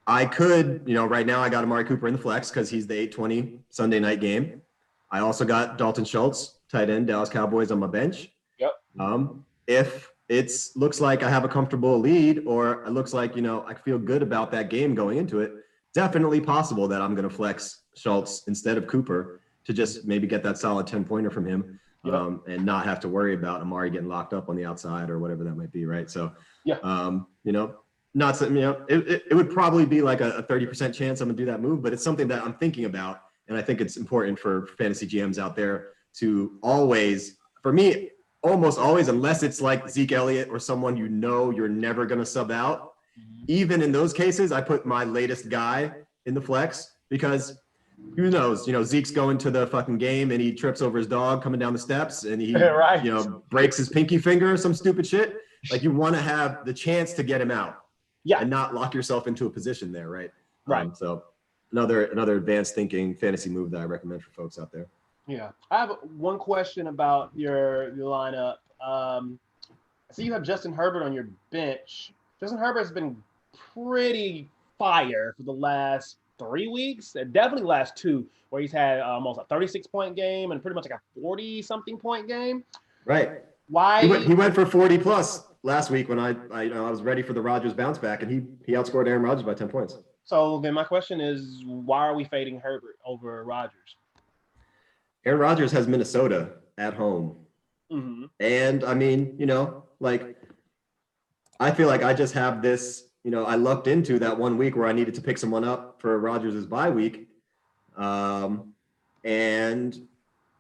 I could, right now I got Amari Cooper in the flex because he's the 8:20 Sunday night game. I also got Dalton Schultz, tight end, Dallas Cowboys, on my bench. Yep. If it looks like I have a comfortable lead, or it looks like, I feel good about that game going into it, definitely possible that I'm going to flex Schultz instead of Cooper to just maybe get that solid 10-pointer from him. Yep. And not have to worry about Amari getting locked up on the outside or whatever that might be, right? So, not something, it would probably be like a 30% chance I'm gonna do that move, but it's something that I'm thinking about. And I think it's important for fantasy GMs out there to always, for me, almost always, unless it's like Zeke Elliott or someone you're never gonna sub out. Even in those cases, I put my latest guy in the flex because who knows, Zeke's going to the fucking game and he trips over his dog coming down the steps and he, breaks his pinky finger or some stupid shit. Like, you want to have the chance to get him out. Yeah. And not lock yourself into a position there, right? Right. So another advanced thinking fantasy move that I recommend for folks out there. Yeah. I have one question about your lineup. I see you have Justin Herbert on your bench. Justin Herbert has been pretty fire for the last 3 weeks, and definitely last 2, where he's had almost a 36-point game and pretty much like a 40-something point game. Right. Why? He went for 40 plus last week when I was ready for the Rodgers bounce back, and he outscored Aaron Rodgers by 10 points. So then my question is, why are we fading Herbert over Rodgers? Aaron Rodgers has Minnesota at home. Mm-hmm. And I mean, I feel like I just have this, I lucked into that 1 week where I needed to pick someone up for Rodgers' bye week. And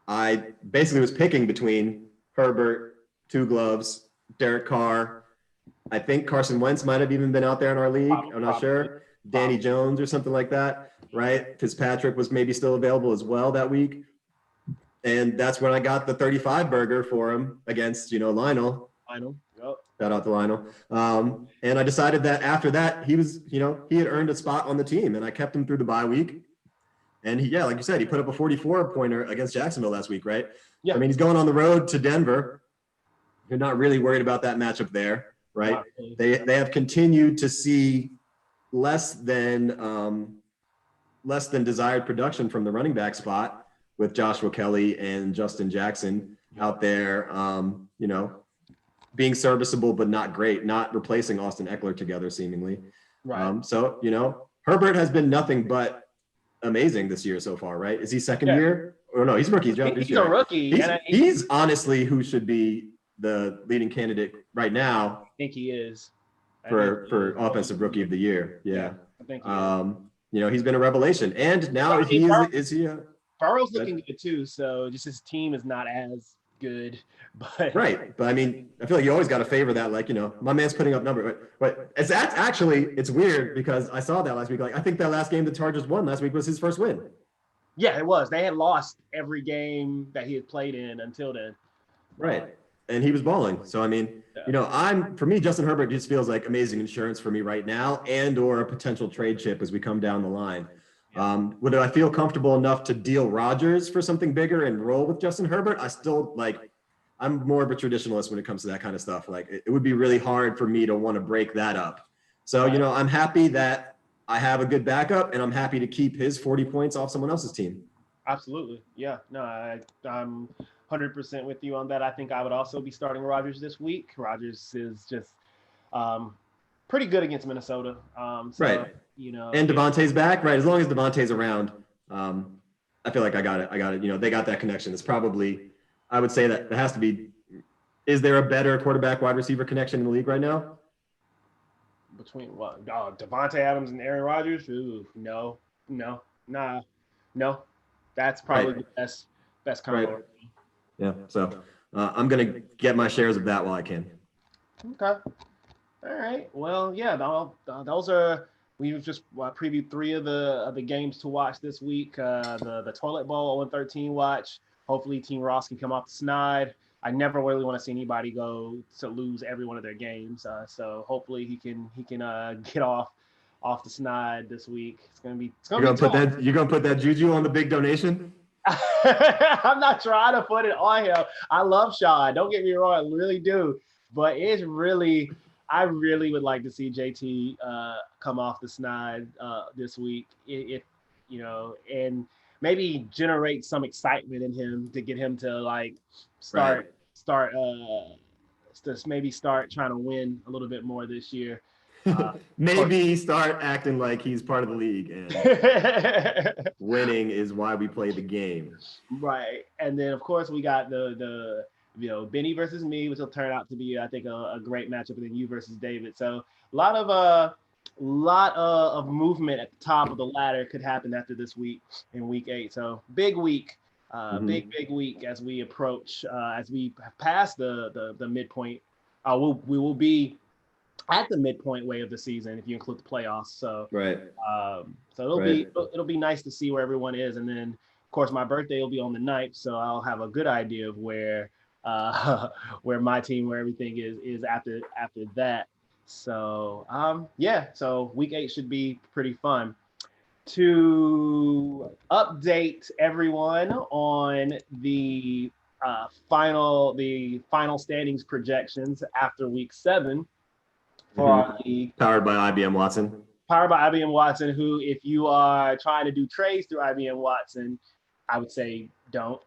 I basically was picking between Herbert, Two Gloves, Derek Carr. I think Carson Wentz might have even been out there in our league. I'm not sure. Danny Jones or something like that, right? Fitzpatrick was maybe still available as well that week. And that's when I got the 35 burger for him against, Lionel. Yep. Shout out to Lionel. And I decided that after that, he was, he had earned a spot on the team, and I kept him through the bye week. And like you said, he put up a 44-pointer against Jacksonville last week, right? Yeah. I mean, he's going on the road to Denver. You're not really worried about that matchup there, right? They have continued to see less than desired production from the running back spot with Joshua Kelly and Justin Jackson out there, being serviceable but not great, not replacing Austin Eckler together seemingly. Right. So, Herbert has been nothing but amazing this year so far, right? Is he second year? Or no, he's rookie. He's a rookie. He's honestly who should be the leading candidate right now. I think he is. For offensive rookie of the year. Yeah. I think he is. He's been a revelation. And now is he Burrow's looking good too, so just his team is not as good. But right. But I mean, I feel like you always got to favor that, like, my man's putting up numbers. But it's weird because I saw that last week. Like, I think that last game the Chargers won last week was his first win. Yeah, it was. They had lost every game that he had played in until then. Right. And he was balling. So, I mean, for me, Justin Herbert just feels like amazing insurance for me right now, and or a potential trade chip as we come down the line. Would I feel comfortable enough to deal Rodgers for something bigger and roll with Justin Herbert? I'm more of a traditionalist when it comes to that kind of stuff. Like, it would be really hard for me to want to break that up. So, I'm happy that I have a good backup, and I'm happy to keep his 40 points off someone else's team. Absolutely. Yeah. No, I'm 100% with you on that. I think I would also be starting Rodgers this week. Rodgers is just pretty good against Minnesota. Right. And Devontae's back, right? As long as Devontae's around, I feel like I got it. They got that connection. It's probably, I would say that there has to be, is there a better quarterback wide receiver connection in the league right now? Between what? Devontae Adams and Aaron Rodgers? Ooh, no. That's probably the best combo. Right. Yeah, so I'm going to get my shares of that while I can. Okay. All right. Well, yeah, those are – we've just previewed 3 of the games to watch this week. The Toilet Bowl 0-13 watch. Hopefully Team Ross can come off the snide. I never really want to see anybody go to lose every one of their games. So hopefully he can get off the snide this week. You're gonna put that juju on the big donation? I'm not trying to put it on him. I love Sean. Don't get me wrong. I really do. But it's really, I really would like to see JT come off the snide this week, if and maybe generate some excitement in him to get him to like start just maybe start trying to win a little bit more this year. Maybe start acting like he's part of the league and winning is why we play the game. Right. And then of course we got the Benny versus me, which will turn out to be, I think, a great matchup, and then you versus David. So a lot of movement at the top of the ladder could happen after this week in week 8. So big week. Big week as we approach, as we pass the midpoint. We will be at the midpoint way of the season if you include the playoffs. So so it'll be nice to see where everyone is, and then of course my birthday will be on the 9th, so I'll have a good idea of where my team, where everything is after that. So so week 8 should be pretty fun. To update everyone on the final standings projections after week 7 for our league. Powered by IBM Watson. Who, if you are trying to do trades through IBM Watson, I would say don't.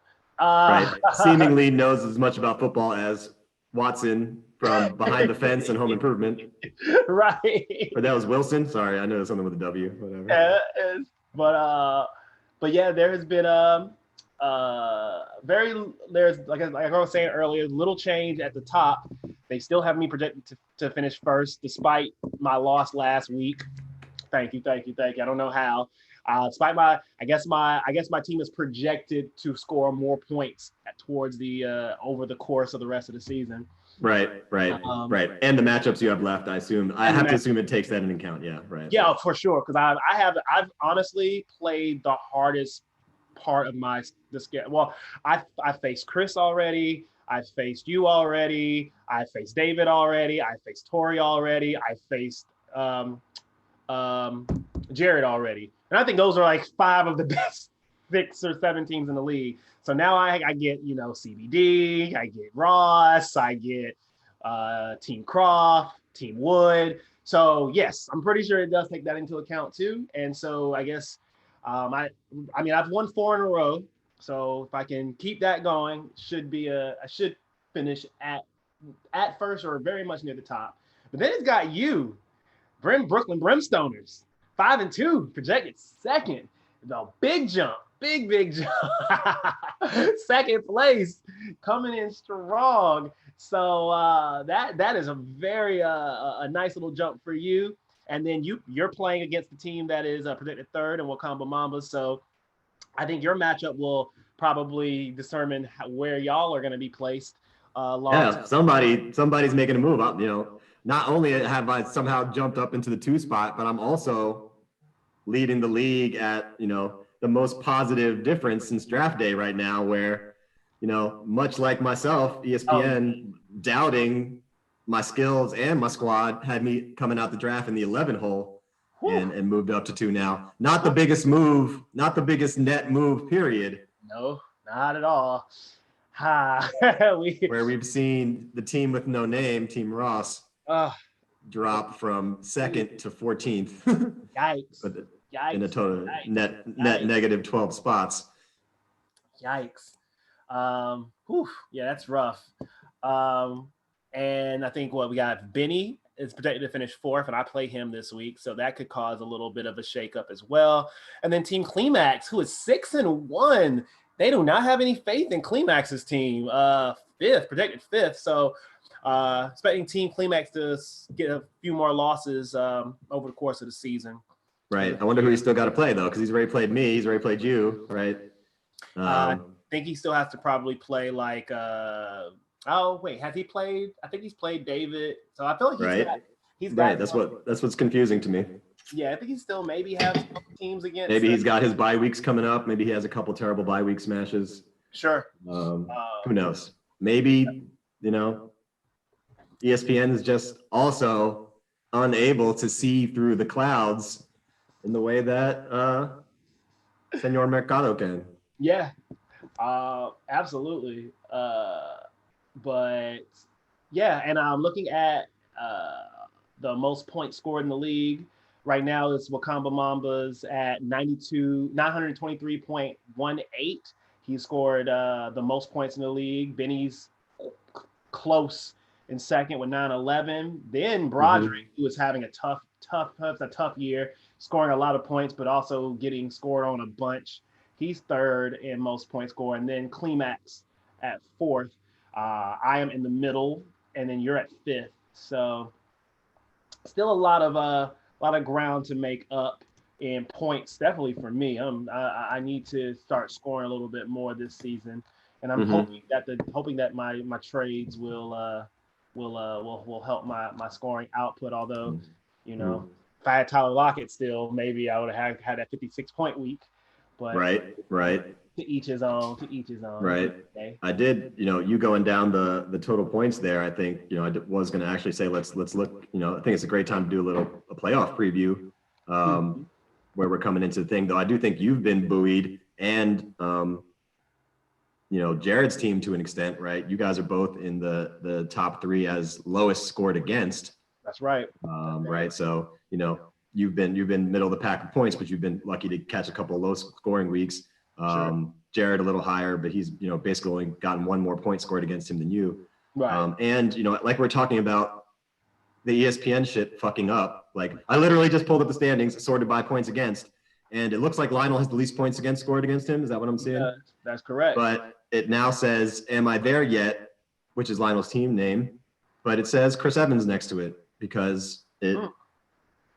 Seemingly knows as much about football as Watson from Behind the Fence and Home Improvement. Right. Or that was Wilson. Sorry, I know there's something with a W. Whatever. But yeah, there has been there's like I was saying earlier, little change at the top. They still have me projected to finish first despite my loss last week. Thank you. I don't know how. Despite I guess my team is projected to score more points towards the over the course of the rest of the season. Right. And the matchups you have left, I assume. I have to assume it takes that into account. Yeah, right. Yeah, for sure. Because I've honestly played the hardest part of the schedule. Well, I faced Chris already. I faced you already. I faced David already. I faced Tori already. I faced Jared already. And I think those are like 5 of the best 6 or 7 teams in the league. So now I get, CBD, I get Ross, I get Team Croft, Team Wood. So yes, I'm pretty sure it does take that into account too. And so I guess I've won 4 in a row. So if I can keep that going, I should finish at first or very much near the top. But then it's got you, Brooklyn Brimstoners, 5-2, projected second. The big jump. Big jump. Second place, coming in strong. So that is a very a nice little jump for you. And then you're playing against the team that is projected third in Wakamba Mamba. So I think your matchup will probably determine where y'all are going to be placed. Somebody's making a move. Not only have I somehow jumped up into the 2 spot, but I'm also leading the league at the most positive difference since draft day right now, where much like myself, ESPN doubting my skills and my squad had me coming out the draft in the 11 hole and moved up to 2 now. Not the biggest move, not the biggest net move, period. No, not at all. Where we've seen the team with no name, Team Ross, drop from 2nd to 14th. Yikes. In a total net negative 12 spots. Yikes. Yeah, that's rough. And I think we got Benny is projected to finish 4th, and I play him this week, so that could cause a little bit of a shakeup as well. And then Team Climax, who is 6-1, they do not have any faith in Climax's team. 5th, projected 5th. So expecting Team Climax to get a few more losses over the course of the season. Right. I wonder who he's still got to play though, because he's already played me. He's already played you, right? I think he still has to probably play like. Has he played? I think he's played David. So I feel like he's got. Right. That's what's confusing to me. Yeah, I think he still maybe has some teams against. Maybe he's got his bye weeks coming up. Maybe he has a couple terrible bye week smashes. Sure. Who knows? Maybe ESPN is just also unable to see through the clouds in the way that Senor Mercado can. Yeah, absolutely. But Yeah, and I'm looking at the most points scored in the league. Right now, it's Wakamba Mambas at 923.18. He scored the most points in the league. Benny's close in second with 911. Then Broderick, who is having a tough year, scoring a lot of points, but also getting scored on a bunch. He's third in most points scored. And then Climax at fourth. I am in the middle, and then you're at fifth. So still a lot of ground to make up in points. Definitely for me. I need to start scoring a little bit more this season, and I'm hoping that my trades will help my scoring output. Although, if I had Tyler Lockett still, maybe I would have had that 56-point week. But right. To each his own. Right. Okay. I did, you going down the total points there. I think, I was going to actually say, let's look, I think it's a great time to do a playoff preview where we're coming into the thing, though. I do think you've been buoyed and, Jared's team to an extent, right? You guys are both in the top three as lowest scored against. That's right. Right. So, you've been middle of the pack of points, but you've been lucky to catch a couple of low scoring weeks. Sure. Jared a little higher, but he's basically only gotten one more point scored against him than you. Right. And like we're talking about the ESPN shit fucking up. Like I literally just pulled up the standings sorted by points against, and it looks like Lionel has the least points against scored against him. Is that what I'm seeing? That's correct. But it now says, "Am I there yet?" which is Lionel's team name, but it says Chris Evans next to it because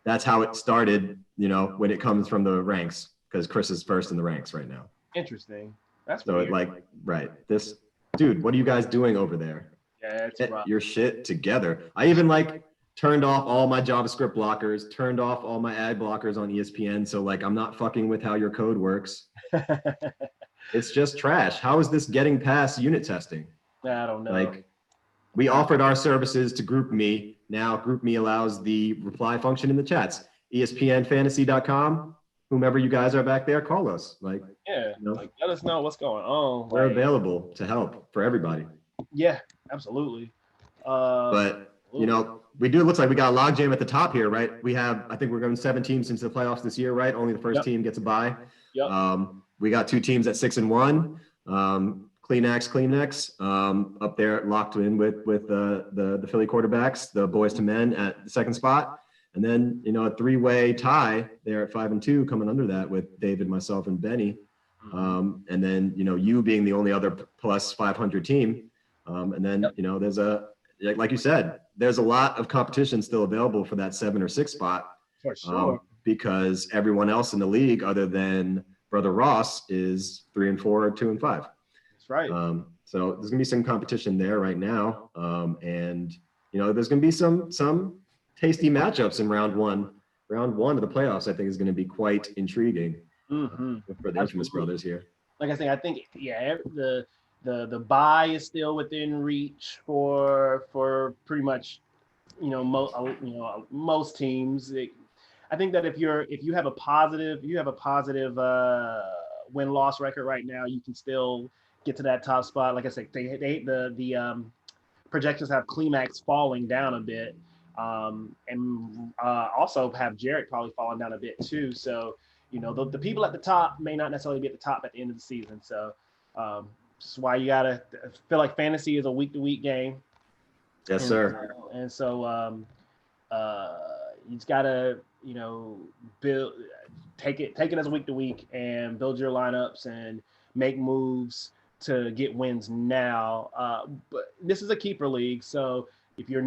that's how it started. When it comes from the ranks. Because Chris is first in the ranks right now. Interesting. That's so weird. This dude, what are you guys doing over there? Yeah, it's rough. Your shit together. I even turned off all my JavaScript blockers, turned off all my ad blockers on ESPN. So I'm not fucking with how your code works. It's just trash. How is this getting past unit testing? I don't know. We offered our services to GroupMe. Now GroupMe allows the reply function in the chats. ESPNFantasy.com. Whomever you guys are back there, call us. Let us know what's going on. We're available to help for everybody. Yeah, absolutely. But we do. It looks like we got a logjam at the top here, right? I think we're going 7 teams into the playoffs this year, right? Only the first team gets a bye. Yep. We got 2 teams at 6-1. Kleenex up there locked in with the Philly quarterbacks, the boys to men at the second spot. And then, a 3-way tie there at 5-2 coming under that with David, myself, and Benny. And then, you being the only other plus 500 team. And then, there's like you said, there's a lot of competition still available for that 7 or 6 spot. For sure. Because everyone else in the league other than Brother Ross is 3-4 or 2-5. That's right. So there's going to be some competition there right now. And, there's going to be some tasty matchups in round one. Round one of the playoffs, I think, is going to be quite intriguing for the Infamous brothers here. Like I say, I think the bye is still within reach for pretty much most teams. I think that if you have a positive win-loss record right now, you can still get to that top spot. Like I said, the projections have Climax falling down a bit. And also have Jarrett probably falling down a bit too. So, the people at the top may not necessarily be at the top at the end of the season. So, this is why you gotta feel like fantasy is a week-to-week game. Yes, sir. And so, you just gotta, take it as week to week and build your lineups and make moves to get wins now. But this is a keeper league, so if you're,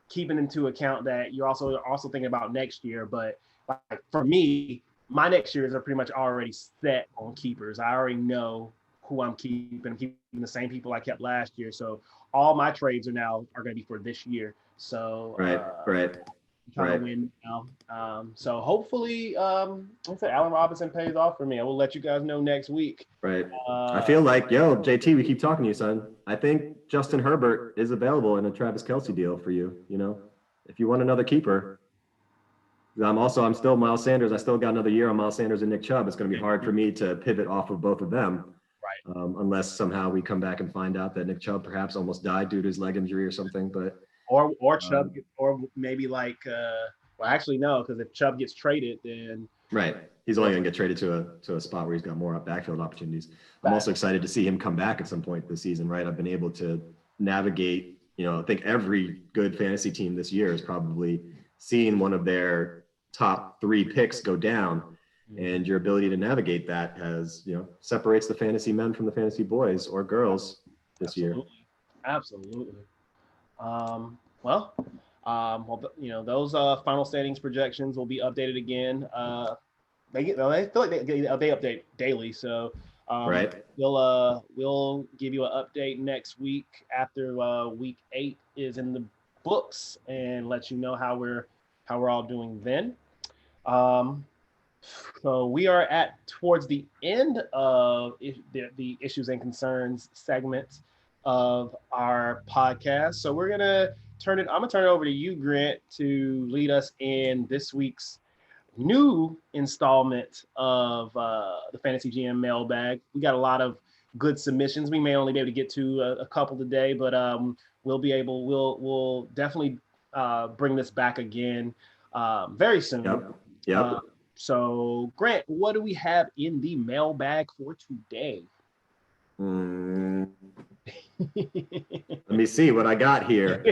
keeping into account that you're also thinking about next year. But for me, my next years are pretty much already set on keepers. I already know who I'm keeping. I'm keeping the same people I kept last year. So all my trades are going to be for this year. So right. I'm trying to win now. So hopefully, Allen Robinson pays off for me. I will let you guys know next week. Right. I feel like, JT, we keep talking to you, son. I think Justin Herbert is available in a Travis Kelce deal for you. If you want another keeper. I'm still Miles Sanders. I still got another year on Miles Sanders and Nick Chubb. It's going to be hard for me to pivot off of both of them. Right. Unless somehow we come back and find out that Nick Chubb perhaps almost died due to his leg injury or something. But or Chubb, or maybe like well, actually no, because if Chubb gets traded, then right, he's only going to get traded to a spot where he's got more backfield opportunities. I'm also excited to see him come back at some point this season. Right, I've been able to navigate. I think every good fantasy team this year is probably seeing one of their top 3 picks go down, and your ability to navigate that has separates the fantasy men from the fantasy boys or girls this year. Absolutely. Well, those final standings projections will be updated again. They feel like they update daily, so right. We'll give you an update next week after week 8 is in the books, and let you know how we're all doing then. So we are towards the end of the issues and concerns segment of our podcast. So I'm gonna turn it over to you, Grant, to lead us in this week's new installment of the Fantasy GM Mailbag. We got a lot of good submissions. We may only be able to get to a couple today, but we'll definitely bring this back again very soon. Yep. So, Grant, what do we have in the mailbag for today? Let me see what I got here.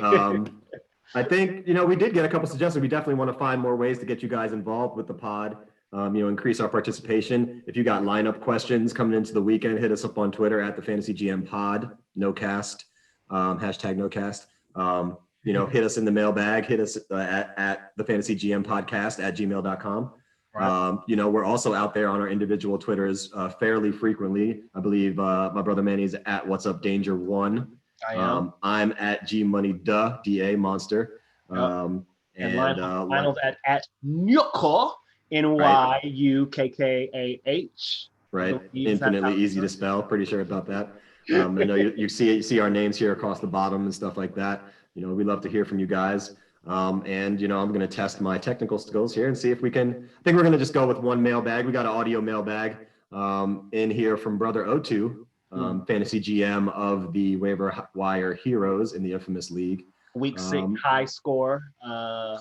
I think, we did get a couple suggestions. We definitely want to find more ways to get you guys involved with the pod, increase our participation. If you got lineup questions coming into the weekend, hit us up on Twitter at the Fantasy GM Pod, NoCast, hashtag NoCast. Hit us in the mailbag, hit us at the Fantasy GM Podcast at gmail.com. Right. We're also out there on our individual Twitters fairly frequently. I believe my brother Manny's at What's Up Danger 1. I am. I'm at G Money DA Monster. And Lionel's at Nyukka, NYUKKAH. Right. Infinitely easy to spell. Pretty sure about that. I know you see our names here across the bottom and stuff like that. We love to hear from you guys. And I'm going to test my technical skills here and see if we can. I think we're going to just go with one mailbag. We got an audio mailbag in here from Brother O2, Fantasy GM of the Waiver Wire Heroes in the infamous league. Week 6 high score.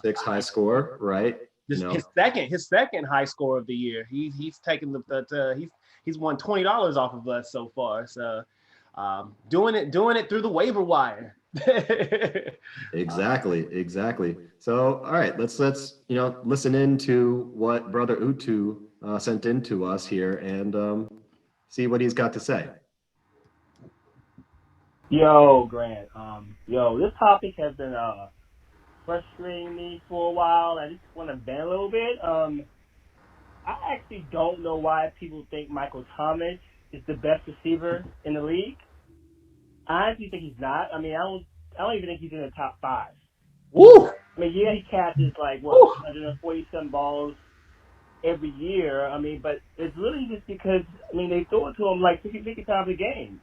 6 high score, right? His second high score of the year. He's taken he's won $20 off of us so far. So doing it through the waiver wire. Exactly. So, all right, let's listen into what Brother Utu sent in to us here and see what he's got to say. Yo, Grant. This topic has been frustrating me for a while. I just want to vent a little bit. I actually don't know why people think Michael Thomas is the best receiver in the league. I actually think he's not. I mean, I don't even think he's in the top 5. Woo! I mean, yeah, he catches 140-some balls every year. I mean, but it's really just because, they throw it to him 50 times a game.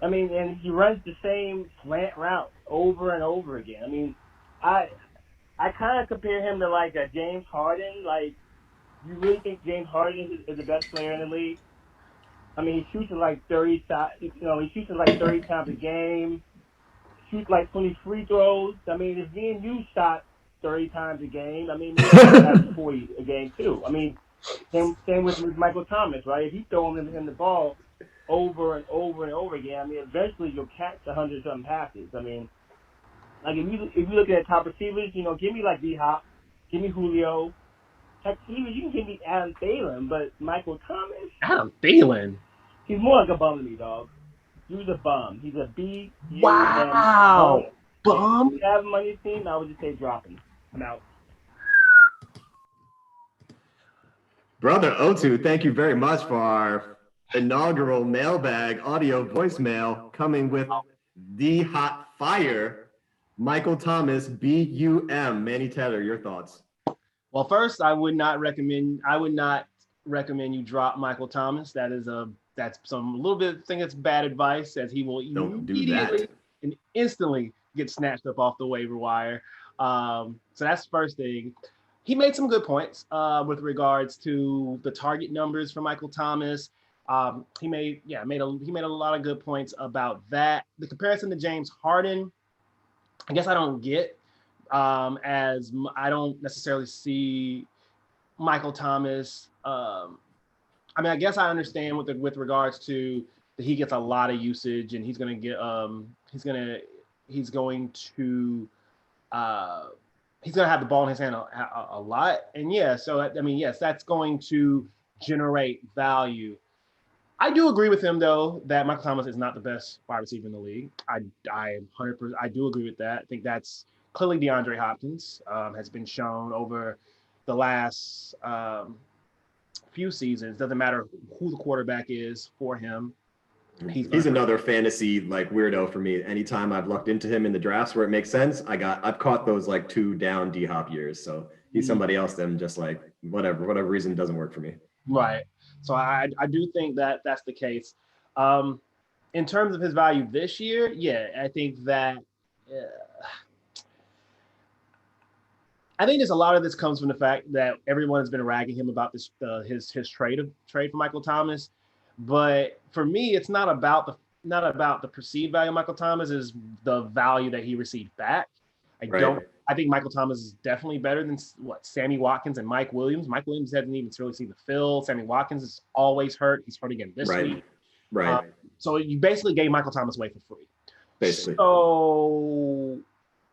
And he runs the same slant route over and over again. I kind of compare him to a James Harden. You really think James Harden is the best player in the league? He shoots 30 shots. He shoots 30 times a game. Shoots 20 free throws. If me and you shot 30 times a game, we have 40 a game too. Same with Michael Thomas, right? If you throw him the ball over and over and over again, eventually you'll catch 100-something passes. If you look at top receivers, give me D-Hop, give me Julio. Heck, you can give me Adam Thielen, but Michael Thomas. Adam Thielen. He's more like a bum to me, dog. He's a bum. He's a B. Wow. Bum. If you have him on your team, I would just say drop him. I'm out. Brother O2, thank you very much for our inaugural mailbag audio voicemail coming with the hot fire. Michael Thomas, BUM. Manny Taylor, your thoughts? Well, first, I would not recommend you drop Michael Thomas. That's bad advice, as he will immediately and instantly get snatched up off the waiver wire. So that's the first thing. He made some good points with regards to the target numbers for Michael Thomas. He made a lot of good points about that. The comparison to James Harden, I guess I don't get, as I don't necessarily see Michael Thomas. I mean, I guess I understand with regards to that he gets a lot of usage and he's going to have the ball in his hand a lot. And yeah, so I mean, yes, that's going to generate value. I do agree with him though that Michael Thomas is not the best wide receiver in the league. I 100%. I do agree with that. I think that's clearly DeAndre Hopkins has been shown over the last few seasons. Doesn't matter who the quarterback is for him. He's another fantasy like weirdo for me. Anytime I've lucked into him in the drafts where it makes sense, I've caught those like 2 down D-Hop years. So he's somebody else that I'm just like whatever reason doesn't work for me. Right. So I do think that that's the case. In terms of his value this year, yeah, I think that I think there's a lot of this comes from the fact that everyone has been ragging him about this his trade for Michael Thomas. But for me, it's not about the perceived value of Michael Thomas, is the value that he received back. I think Michael Thomas is definitely better than Sammy Watkins and Mike Williams. Mike Williams hasn't even really seen the field. Sammy Watkins is always hurt. He's hurt again this week. Right. So you basically gave Michael Thomas away for free. Basically. So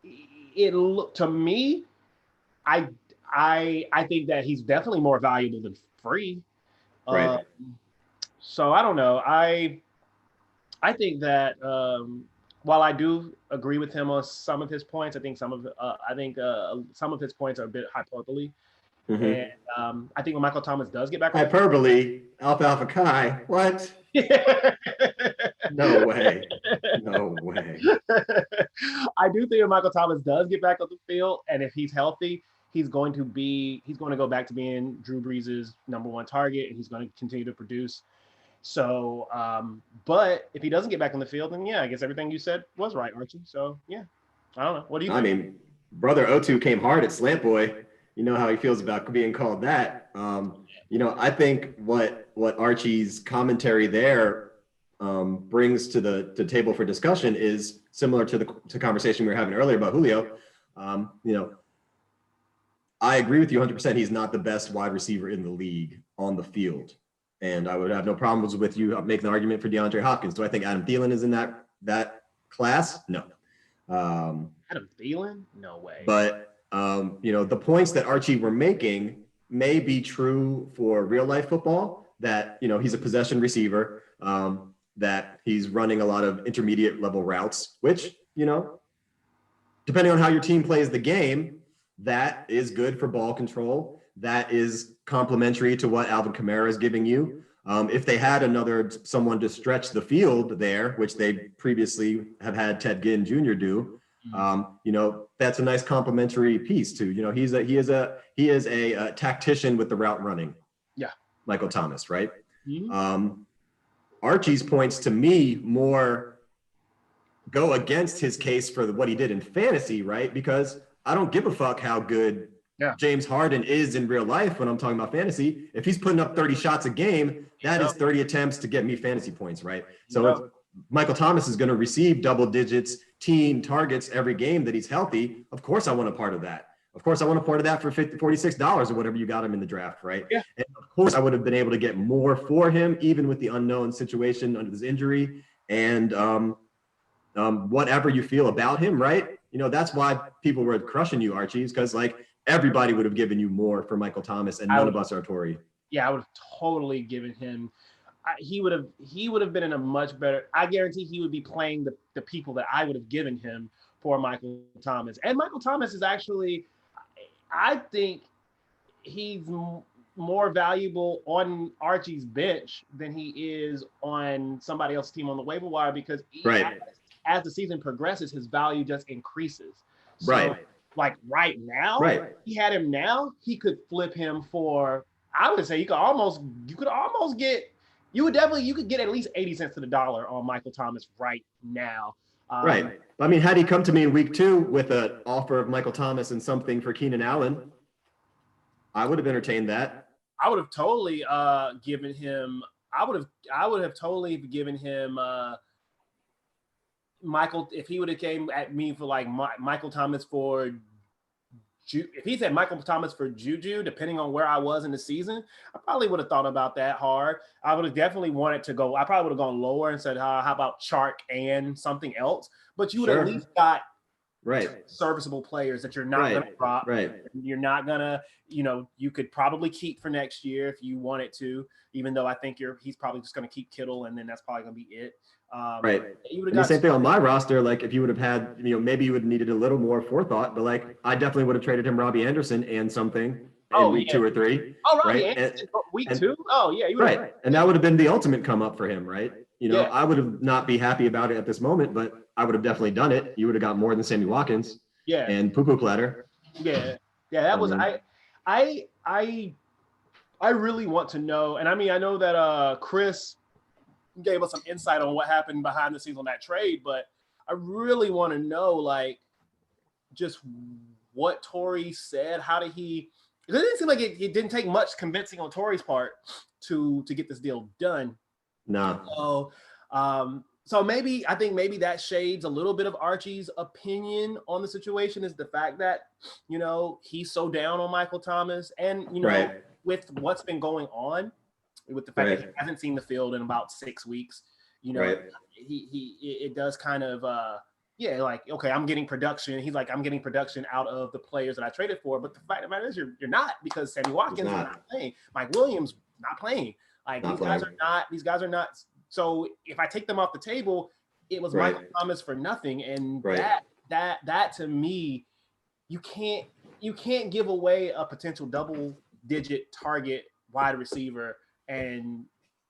it looked to me, I think that he's definitely more valuable than free. Right. So I don't know. I think that while I do agree with him on some of his points, I think some of his points are a bit hyperbole. Mm-hmm. And I think when Michael Thomas does get back on hyperbole, Alpha Chi, what? No way. I do think if Michael Thomas does get back on the field, and if he's healthy, he's going to go back to being Drew Brees' number 1 target, and he's going to continue to produce. So, but if he doesn't get back on the field, then yeah, I guess everything you said was right, Archie. So yeah, I don't know. What do you think? I mean, brother O2 came hard at Slant Boy. You know how he feels about being called that. I think what Archie's commentary there brings to the table for discussion is similar to the conversation we were having earlier about Julio. I agree with you 100%. He's not the best wide receiver in the league on the field. And I would have no problems with you making the argument for DeAndre Hopkins. Do I think Adam Thielen is in that class? No. Adam Thielen? No way. But, the points that Archie were making may be true for real life football, that, he's a possession receiver, that he's running a lot of intermediate level routes, which, depending on how your team plays the game, that is good for ball control. That is complementary to what Alvin Kamara is giving you. If they had someone to stretch the field there, which they previously have had Ted Ginn Jr. do, that's a nice complementary piece too. He is a tactician with the route running. Yeah, Michael Thomas, right? Mm-hmm. Archie's points to me more go against his case for what he did in fantasy, right? Because I don't give a fuck how good James Harden is in real life when I'm talking about fantasy. If he's putting up 30 shots a game, that is 30 attempts to get me fantasy points, right? So if Michael Thomas is going to receive double digits, teen targets every game that he's healthy, of course I want a part of that. Of course I want a part of that for $46 or whatever you got him in the draft, right? Yeah. And of course I would have been able to get more for him, even with the unknown situation under his injury and whatever you feel about him, right? That's why people were crushing you, Archie, because everybody would have given you more for Michael Thomas, and none of us are Tory. Yeah, I would have totally given him. He would have been in a much better. I guarantee he would be playing the people that I would have given him for Michael Thomas. And Michael Thomas is actually, I think, he's more valuable on Archie's bench than he is on somebody else's team on the waiver wire, because as the season progresses, his value just increases. So, right now, he had him now, he could flip him for, I would say you could get at least 80 cents to the dollar on Michael Thomas right now. Right. I mean, had he come to me in week 2 with an offer of Michael Thomas and something for Keenan Allen, I would have entertained that. I would have totally given him, I would have totally given him Michael if he would have came at me for like Michael Thomas for. If he said Michael Thomas for Juju, depending on where I was in the season, I probably would have thought about that hard. I would have definitely wanted to go. I probably would have gone lower and said, how about Chark and something else? But you would at least got serviceable players that you're not going to drop. Right. You're not going to, you could probably keep for next year if you wanted to, even though I think he's probably just going to keep Kittle, and then that's probably going to be it. Right. And the same thing on my roster. Like if you would have had, maybe you would have needed a little more forethought, but like I definitely would have traded him Robbie Anderson and something in week 2 or 3. Oh, right. Week 2? Oh, yeah. You were right. And that would have been the ultimate come up for him, right? I would have not be happy about it at this moment, but I would have definitely done it. You would have got more than Sammy Watkins. Yeah. And Poo-Poo Platter. Yeah. Yeah. That was I really want to know, and I mean I know that Chris gave us some insight on what happened behind the scenes on that trade, but I really want to know like just what Torrey said. How did he? Because it didn't seem like it didn't take much convincing on Torrey's part to get this deal done. No. So maybe that shades a little bit of Archie's opinion on the situation is the fact that he's so down on Michael Thomas, and with what's been going on. With the fact that he hasn't seen the field in about 6 weeks, it does kind of, like, okay, I'm getting production. He's like, I'm getting production out of the players that I traded for. But the fact of the matter is you're not, because Sammy Watkins is not playing. Mike Williams not playing. Like these guys are not. So if I take them off the table, it was Michael Thomas for nothing. And that to me, you can't give away a potential double-digit target wide receiver and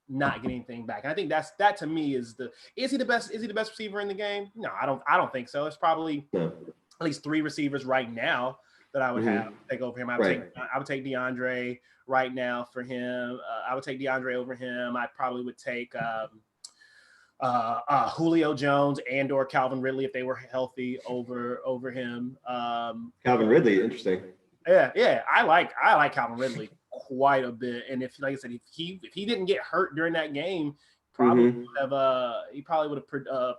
not get anything back. And I think that to me is he the best receiver in the game? No, I don't think so. It's probably at least 3 receivers right now that I would have to take over him. I would take DeAndre right now for him. I would take DeAndre over him. I probably would take Julio Jones and or Calvin Ridley if they were healthy over him. Calvin Ridley, interesting. Yeah. I like Calvin Ridley quite a bit, and if, like I said, if he didn't get hurt during that game, probably would have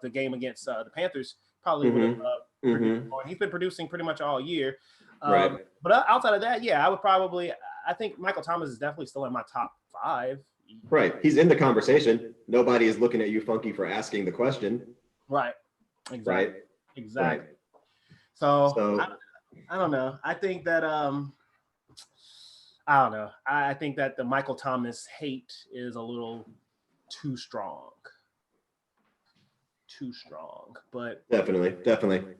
the game against the Panthers probably would have produced more. He's been producing pretty much all year. But outside of that, I think Michael Thomas is definitely still in my top 5. Right, he's in the conversation. Nobody is looking at you funky for asking the question. Right. Exactly. Right. So I don't know. I think that I don't know. I think that the Michael Thomas hate is a little too strong. But definitely.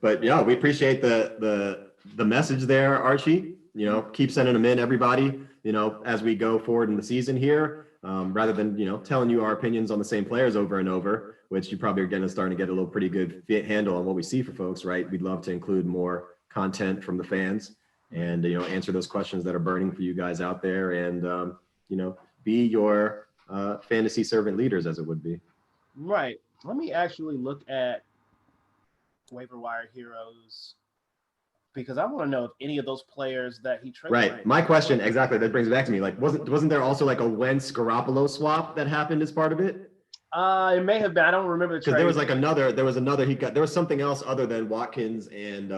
But yeah, we appreciate the message there, Archie. Keep sending them in, everybody. As we go forward in the season here, rather than telling you our opinions on the same players over and over, which you probably are starting to get a little pretty good handle on what we see for folks. Right? We'd love to include more content from the fans. And answer those questions that are burning for you guys out there, and be your fantasy servant leaders, as it would be. Right. Let me actually look at waiver wire heroes, because I want to know if any of those players that he traded. Right. My question exactly, that brings it back to me. Like, wasn't there also like a Wentz Garoppolo swap that happened as part of it? It may have been. I don't remember the trade. Because there was another. There was something else other than Watkins and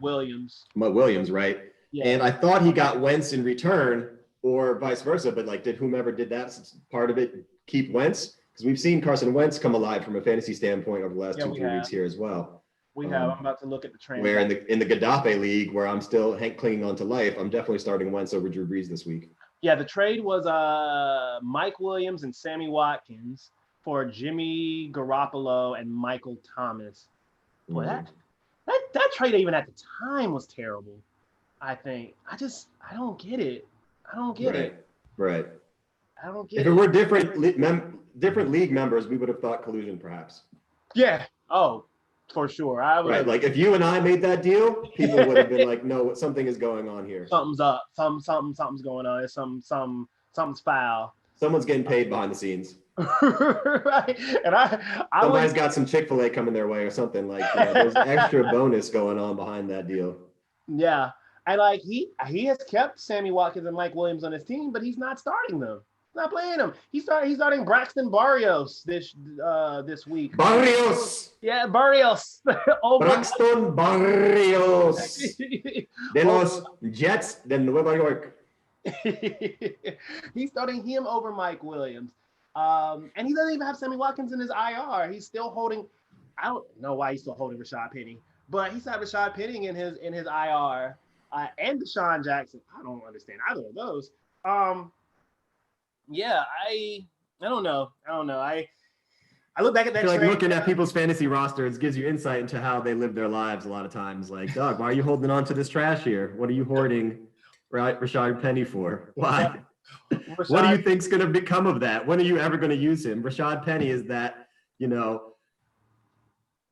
Williams. Williams, right? Yeah. And I thought he got Wentz in return, or vice versa. But like, did whomever did that part of it keep Wentz? Because we've seen Carson Wentz come alive from a fantasy standpoint over the last 2-3 weeks here as well. We have. I'm about to look at the trend. Where in the Gaddafi league, where I'm still clinging on to life, I'm definitely starting Wentz over Drew Brees this week. Yeah, the trade was Mike Williams and Sammy Watkins for Jimmy Garoppolo and Michael Thomas. Boy, that trade even at the time was terrible, I think. I don't get it. I don't get it. Right. I don't get it. If it were different league members, we would have thought collusion, perhaps. Yeah. Oh, for sure. I would. Right. Like if you and I made that deal, people would have been like, "No, something is going on here. Something's up. Something's going on. It's something's foul. Someone's getting paid behind the scenes." Right. And somebody's got some Chick-fil-A coming their way or something like. There's extra bonus going on behind that deal. Yeah, and like he has kept Sammy Watkins and Mike Williams on his team, but he's not starting them. Not playing him. He's starting Braxton Barrios this week. Barrios. Yeah, Barrios. Braxton Barrios. De los Jets de Nueva York. He's starting him over Mike Williams. And he doesn't even have Sammy Watkins in his IR. He's still holding. I don't know why he's still holding Rashad Penny, but he's had Rashad Penny in his IR and Deshaun Jackson. I don't understand either of those. Yeah, I don't know. I look back at that. Like looking at people's fantasy rosters gives you insight into how they live their lives a lot of times. Like, Doug, why are you holding on to this trash here? What are you hoarding Rashad Penny for? Why? What do you think's going to become of that? When are you ever going to use him? Rashad Penny is that,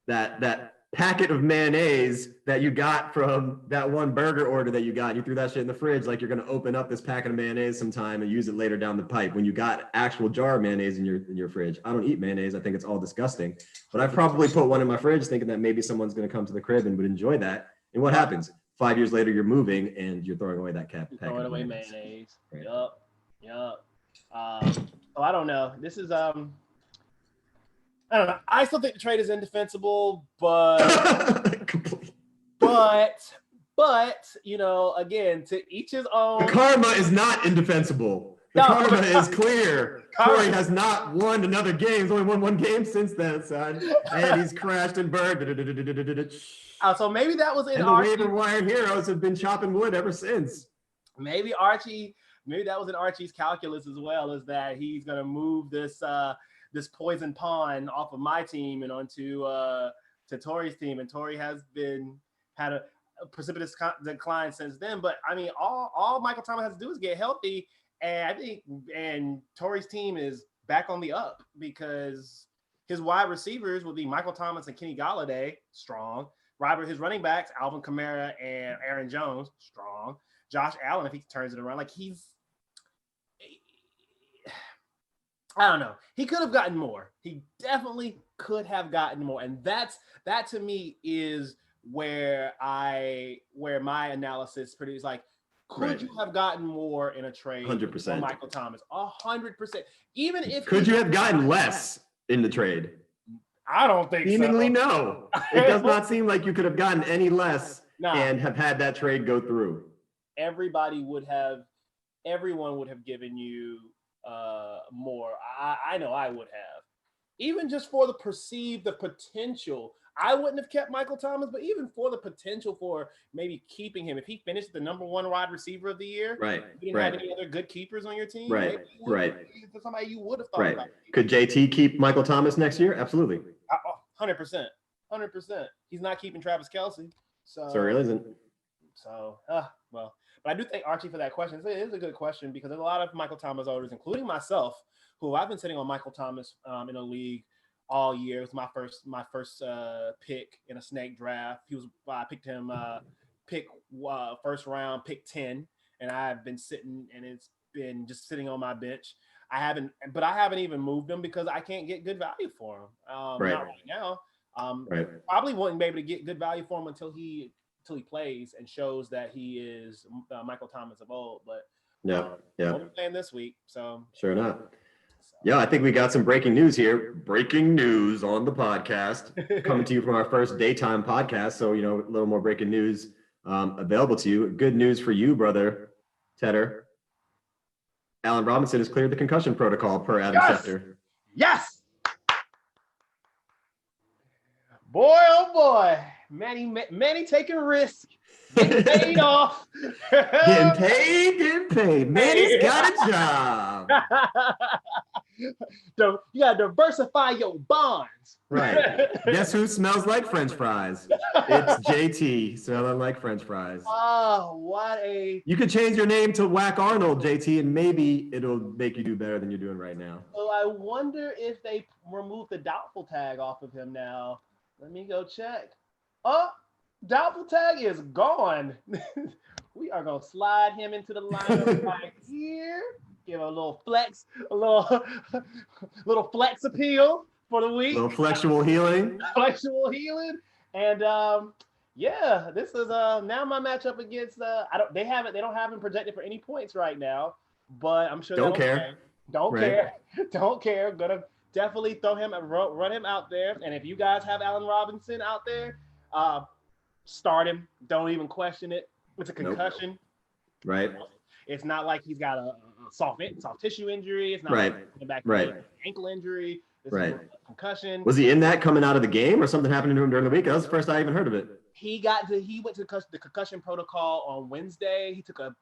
that packet of mayonnaise that you got from that one burger order that you got. You threw that shit in the fridge like you're going to open up this packet of mayonnaise sometime and use it later down the pipe when you got actual jar of mayonnaise in your fridge. I don't eat mayonnaise. I think it's all disgusting. But I probably put one in my fridge thinking that maybe someone's going to come to the crib and would enjoy that. And what happens? 5 years later, you're moving and you're throwing away that packet. Throwing away mayonnaise. Right. Yup. So I don't know. This is I don't know. I still think the trade is indefensible, but again, to each his own. The karma is not indefensible. The karma is clear. Corey has not won another game. He's only won one game since then, son. And he's crashed and burned. So maybe that was in and Archie. The waiver wire heroes have been chopping wood ever since. Maybe that was in Archie's calculus as well, is that he's going to move this poison pawn off of my team and onto to Tori's team, and Tori has had a precipitous decline since then. But I mean, all Michael Thomas has to do is get healthy, and I think Tori's team is back on the up because his wide receivers will be Michael Thomas and Kenny Golladay, strong. His running backs, Alvin Kamara and Aaron Jones, strong. Josh Allen, if he turns it around, I don't know. He could have gotten more. He definitely could have gotten more. And that to me is where my analysis produces like, could you have gotten more in a trade 100%. for Michael Thomas? 100%. Even if could you have gotten less in the trade? I don't think Seemingly so. No. It does not seem like you could have gotten any less and have had that trade go through. Everyone would have given you more. I know I would have. Even just for the potential. I wouldn't have kept Michael Thomas, but even for the potential for maybe keeping him, if he finished the number one wide receiver of the year, you didn't have any other good keepers on your team, somebody you would have thought about. Could JT keep Michael Thomas next year? Absolutely. 100%. He's not keeping Travis Kelce. So he isn't. So, well, but I do thank Archie for that question. It is a good question because there's a lot of Michael Thomas owners, including myself, who I've been sitting on Michael Thomas in a league all year. It was my first pick in a snake draft. I picked him first round, pick 10, and I've been sitting, and it's been just sitting on my bench. I haven't even moved him because I can't get good value for him. Not right now. Probably won't be able to get good value for him until he plays and shows that he is Michael Thomas of old. But we're playing this week, so sure enough. Yeah, I think we got some breaking news here. Breaking news on the podcast, coming to you from our first daytime podcast. So, a little more breaking news available to you. Good news for you, brother Tedder. Allen Robinson has cleared the concussion protocol per Adam Schefter. Yes! Boy, oh boy. Manny taking risk. Getting paid off. Getting paid. Manny's got a job. You gotta diversify your bonds. Right. Guess who smells like French fries? It's JT smelling like French fries. Oh, you could change your name to Whack Arnold, JT, and maybe it'll make you do better than you're doing right now. So I wonder if they remove the doubtful tag off of him now. Let me go check. Doubtful tag is gone. We are gonna slide him into the lineup right here. Give him a little flex, a little flex appeal for the week. A little flexual healing. And this is now my matchup against they don't have him projected for any points right now, but I'm sure don't care. Don't Right. care. Don't care. Gonna definitely throw him, run him out there. And if you guys have Allen Robinson out there, start him. Don't even question it. It's a concussion. Right. It's not like he's got a soft tissue injury. It's not Right. like back Right. ankle injury. This Right. is a concussion. Was he in that coming out of the game, or something happened to him during the week? That was the first I even heard of it. He went to the concussion protocol on Wednesday. He took a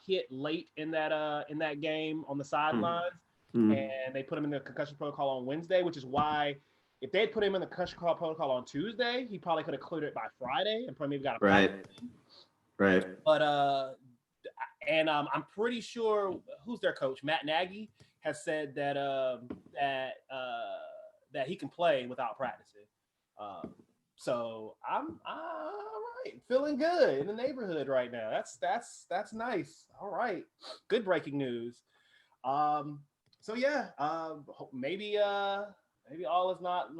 hit late in that game on the sidelines, and they put him in the concussion protocol on Wednesday, which is why if they had put him in the concussion protocol on Tuesday, he probably could have cleared it by Friday and probably got a Right. But I'm pretty sure who's their coach, Matt Nagy, has said that that he can play without practicing. So I'm all right, feeling good in the neighborhood right now. That's nice. All right, good breaking news. So yeah, maybe all is not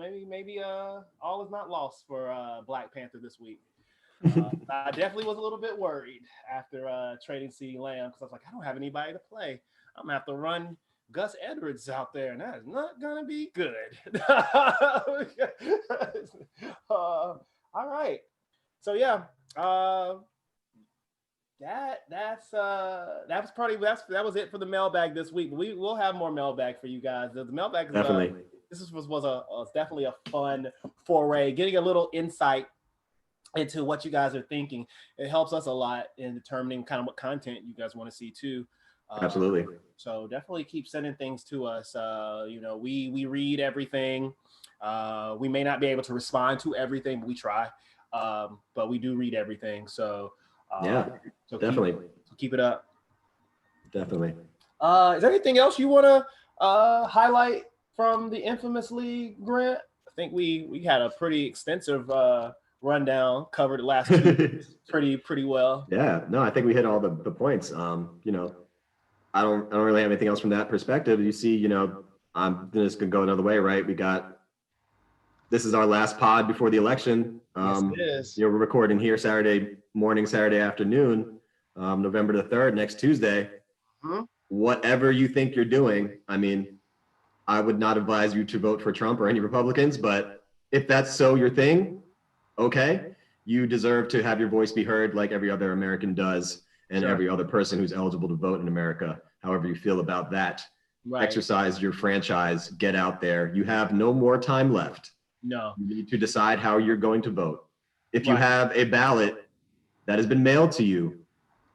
lost for Black Panther this week. I definitely was a little bit worried after trading CeeDee Lamb because I was like, I don't have anybody to play. I'm gonna have to run Gus Edwards out there, and that is not gonna be good. All right, so yeah, that was it for the mailbag this week. We will have more mailbag for you guys. The mailbag is, Definitely. This was definitely a fun foray, getting a little insight into what you guys are thinking. It helps us a lot in determining kind of what content you guys want to see too. Absolutely. So definitely keep sending things to us. We read everything. We may not be able to respond to everything, but we try. But we do read everything. So so definitely keep it up. Definitely. Is there anything else you want to highlight from the infamous league, Grant? I think we had a pretty extensive rundown, covered the last two pretty well. Yeah, no, I think we hit all the points. I don't really have anything else from that perspective. You see, I'm just gonna go another way, right? This is our last pod before the election. Yes, it is. We're recording here Saturday morning, Saturday afternoon, November the 3rd, next Tuesday. Whatever you think you're doing, I mean, I would not advise you to vote for Trump or any Republicans, but if that's so your thing, okay, you deserve to have your voice be heard like every other American does, and every other person who's eligible to vote in America. However you feel about that, exercise your franchise, get out there. You have no more time left. No. You need to decide how you're going to vote. If you have a ballot that has been mailed to you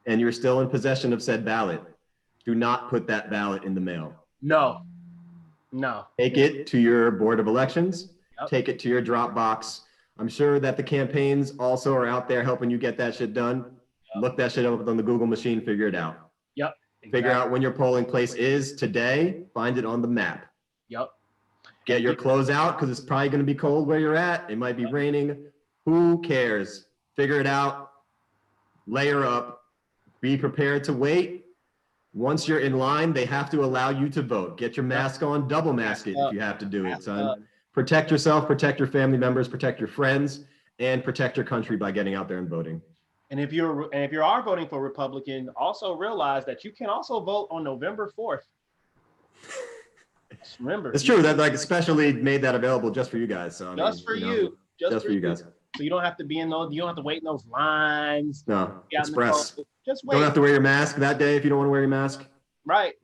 and you're still in possession of said ballot, do not put that ballot in the mail. No. Take it to your board of elections. Take it to your Dropbox. I'm sure that the campaigns also are out there helping you get that shit done. Look that shit up on the Google machine, figure it out. Exactly. Figure out when your polling place is today, find it on the map. Get your clothes out because it's probably going to be cold where you're at. It might be raining. Who cares? Figure it out. Layer up. Be prepared to wait. Once you're in line, they have to allow you to vote. Get your mask on, double mask it if you have to do it, son. Protect yourself, protect your family members, protect your friends, and protect your country by getting out there and voting. And if you are voting for Republican, also realize that you can also vote on November 4th. Just remember, it's true that especially made that available just for you guys. So just for you guys. So you don't have to be in those. You don't have to wait in those lines. No, express. Just wait. Don't have to wear your mask that day if you don't want to wear your mask. Right.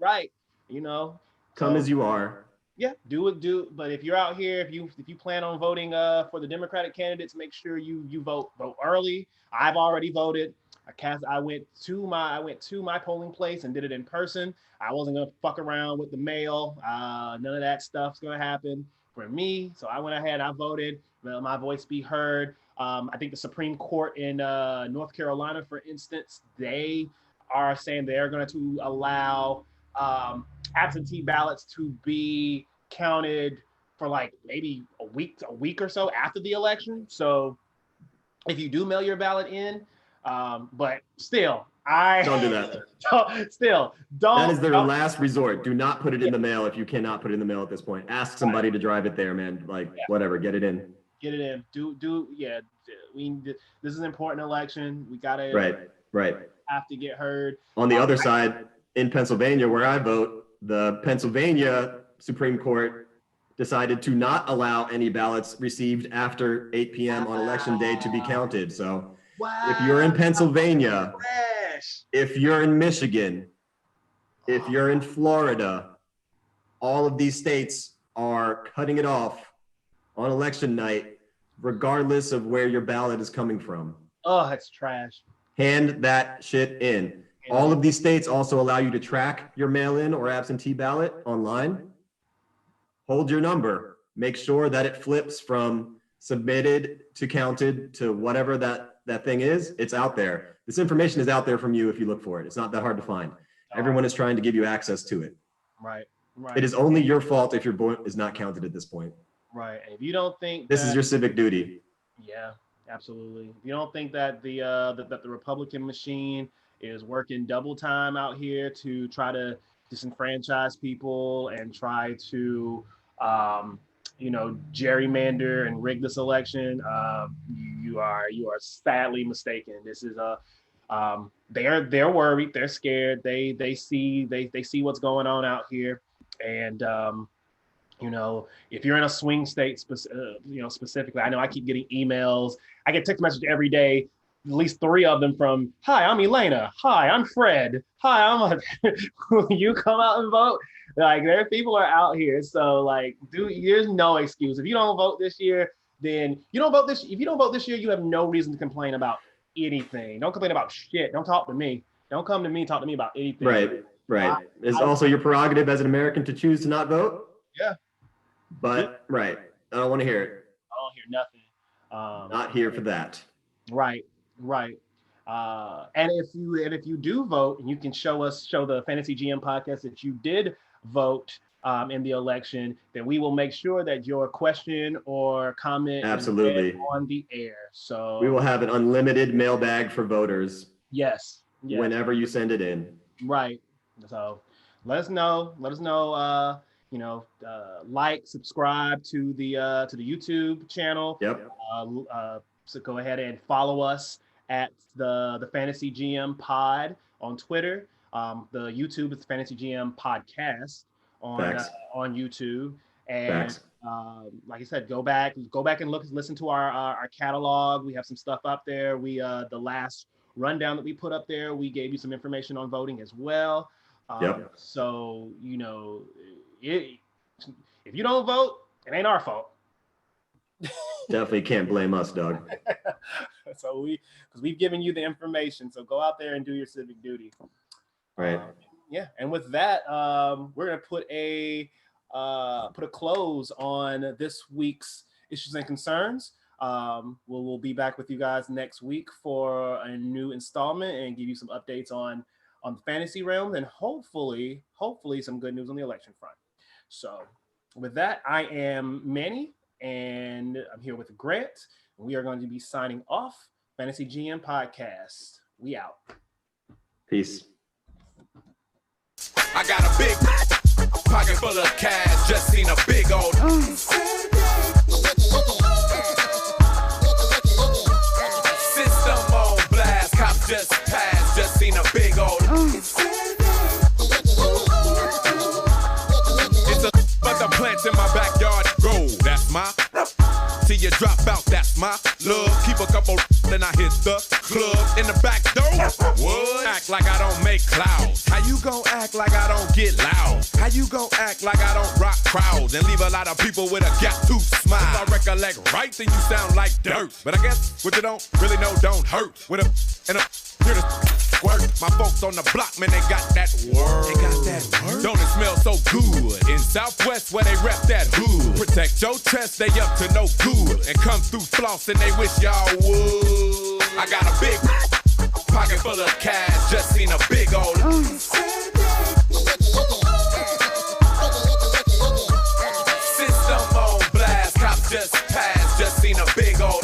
Come as you are. Yeah, do. But if you're out here, if you plan on voting for the Democratic candidates, make sure you vote early. I've already voted. I went to my polling place and did it in person. I wasn't gonna fuck around with the mail. None of that stuff's gonna happen for me. So I went ahead. I voted. Let my voice be heard. I think the Supreme Court in North Carolina, for instance, they are saying they're going to allow absentee ballots to be counted for like maybe a week or so after the election. So if you do mail your ballot in, but still, don't do that. Don't. That is their last resort. Do not put it in the mail if you cannot put it in the mail at this point. Ask somebody to drive it there, man. Whatever, get it in. Get it in. This is an important election. We gotta right. Have to get heard. On the other side, in Pennsylvania, where I vote, the Pennsylvania Supreme Court decided to not allow any ballots received after 8 p.m. on election day to be counted. So if you're in Pennsylvania, if you're in Michigan, if you're in Florida, all of these states are cutting it off on election night, regardless of where your ballot is coming from. Oh, that's trash. Hand that shit in. All of these states also allow you to track your mail-in or absentee ballot online. Hold your number. Make sure that it flips from submitted to counted to whatever that thing is. It's out there. This information is out there from you if you look for it. It's not that hard to find. Everyone is trying to give you access to it. Right. It is only your fault if your vote is not counted at this point. Right. And if you don't think this is your civic duty. Yeah, absolutely. If you don't think that the Republican machine is working double time out here to try to disenfranchise people and try to gerrymander and rig this election, you are sadly mistaken. This is they're worried, they're scared, they see what's going on out here, and if you're in a swing state, specifically, I know I keep getting emails, I get text messages every day, at least 3 of them from, hi, I'm Elena, hi, I'm Fred, hi, I'm will you come out and vote? Like, there people are out here, so like, there's no excuse. If you don't vote this year, then you don't vote this. If you don't vote this year, you have no reason to complain about anything. Don't complain about shit. Don't talk to me. Don't come to me and talk to me about anything. Right. It's also your prerogative as an American to choose to not vote. Yeah. But I don't want to hear it. I don't hear nothing. Not here for that. Right. And if you do vote, and you can show the Fantasy GM podcast that you did vote in the election, then we will make sure that your question or comment absolutely is on the air. So we will have an unlimited mailbag for voters. Yes. Whenever you send it in. Right. So let us know. Like, subscribe to the YouTube channel. Yep. So go ahead and follow us at the Fantasy GM Pod on Twitter. The YouTube is the Fantasy GM Podcast on YouTube. And like I said, go back and listen to our catalog. We have some stuff up there. We the last rundown that we put up there, we gave you some information on voting as well. So if you don't vote, it ain't our fault. Definitely can't blame us, Doug. So because we've given you the information, so go out there and do your civic duty. Right. And with that, we're gonna put a close on this week's Issues and Concerns. We'll be back with you guys next week for a new installment and give you some updates on the fantasy realm, and hopefully some good news on the election front. So with that, I am Manny, and I'm here with Grant. We are going to be signing off. Fantasy GM Podcast. We out. Peace. I got a big pocket full of cash. Just seen a big old system on blast. Cops just passed. Just seen a big old. It's a but the plants in my backyard grow. That's my. Till you drop out, that's my love. Keep a couple, then I hit the club in the back door. What? Act like I don't make clouds. How you gon' act like I don't get loud? How you gon' act like I don't rock crowds and leave a lot of people with a gap tooth smile? If I recollect right, then you sound like dirt. But I guess what you don't really know don't hurt. With a and a here to squirt. My folks on the block, man, they got that word. They got that word. Don't it smell so good in Southwest where they rep that hood? Protect your chest, they up to no good and come through floss and they wish y'all would. I got a big pocket full of cash, just seen a big old. System on blast, cops just passed, just seen a big old.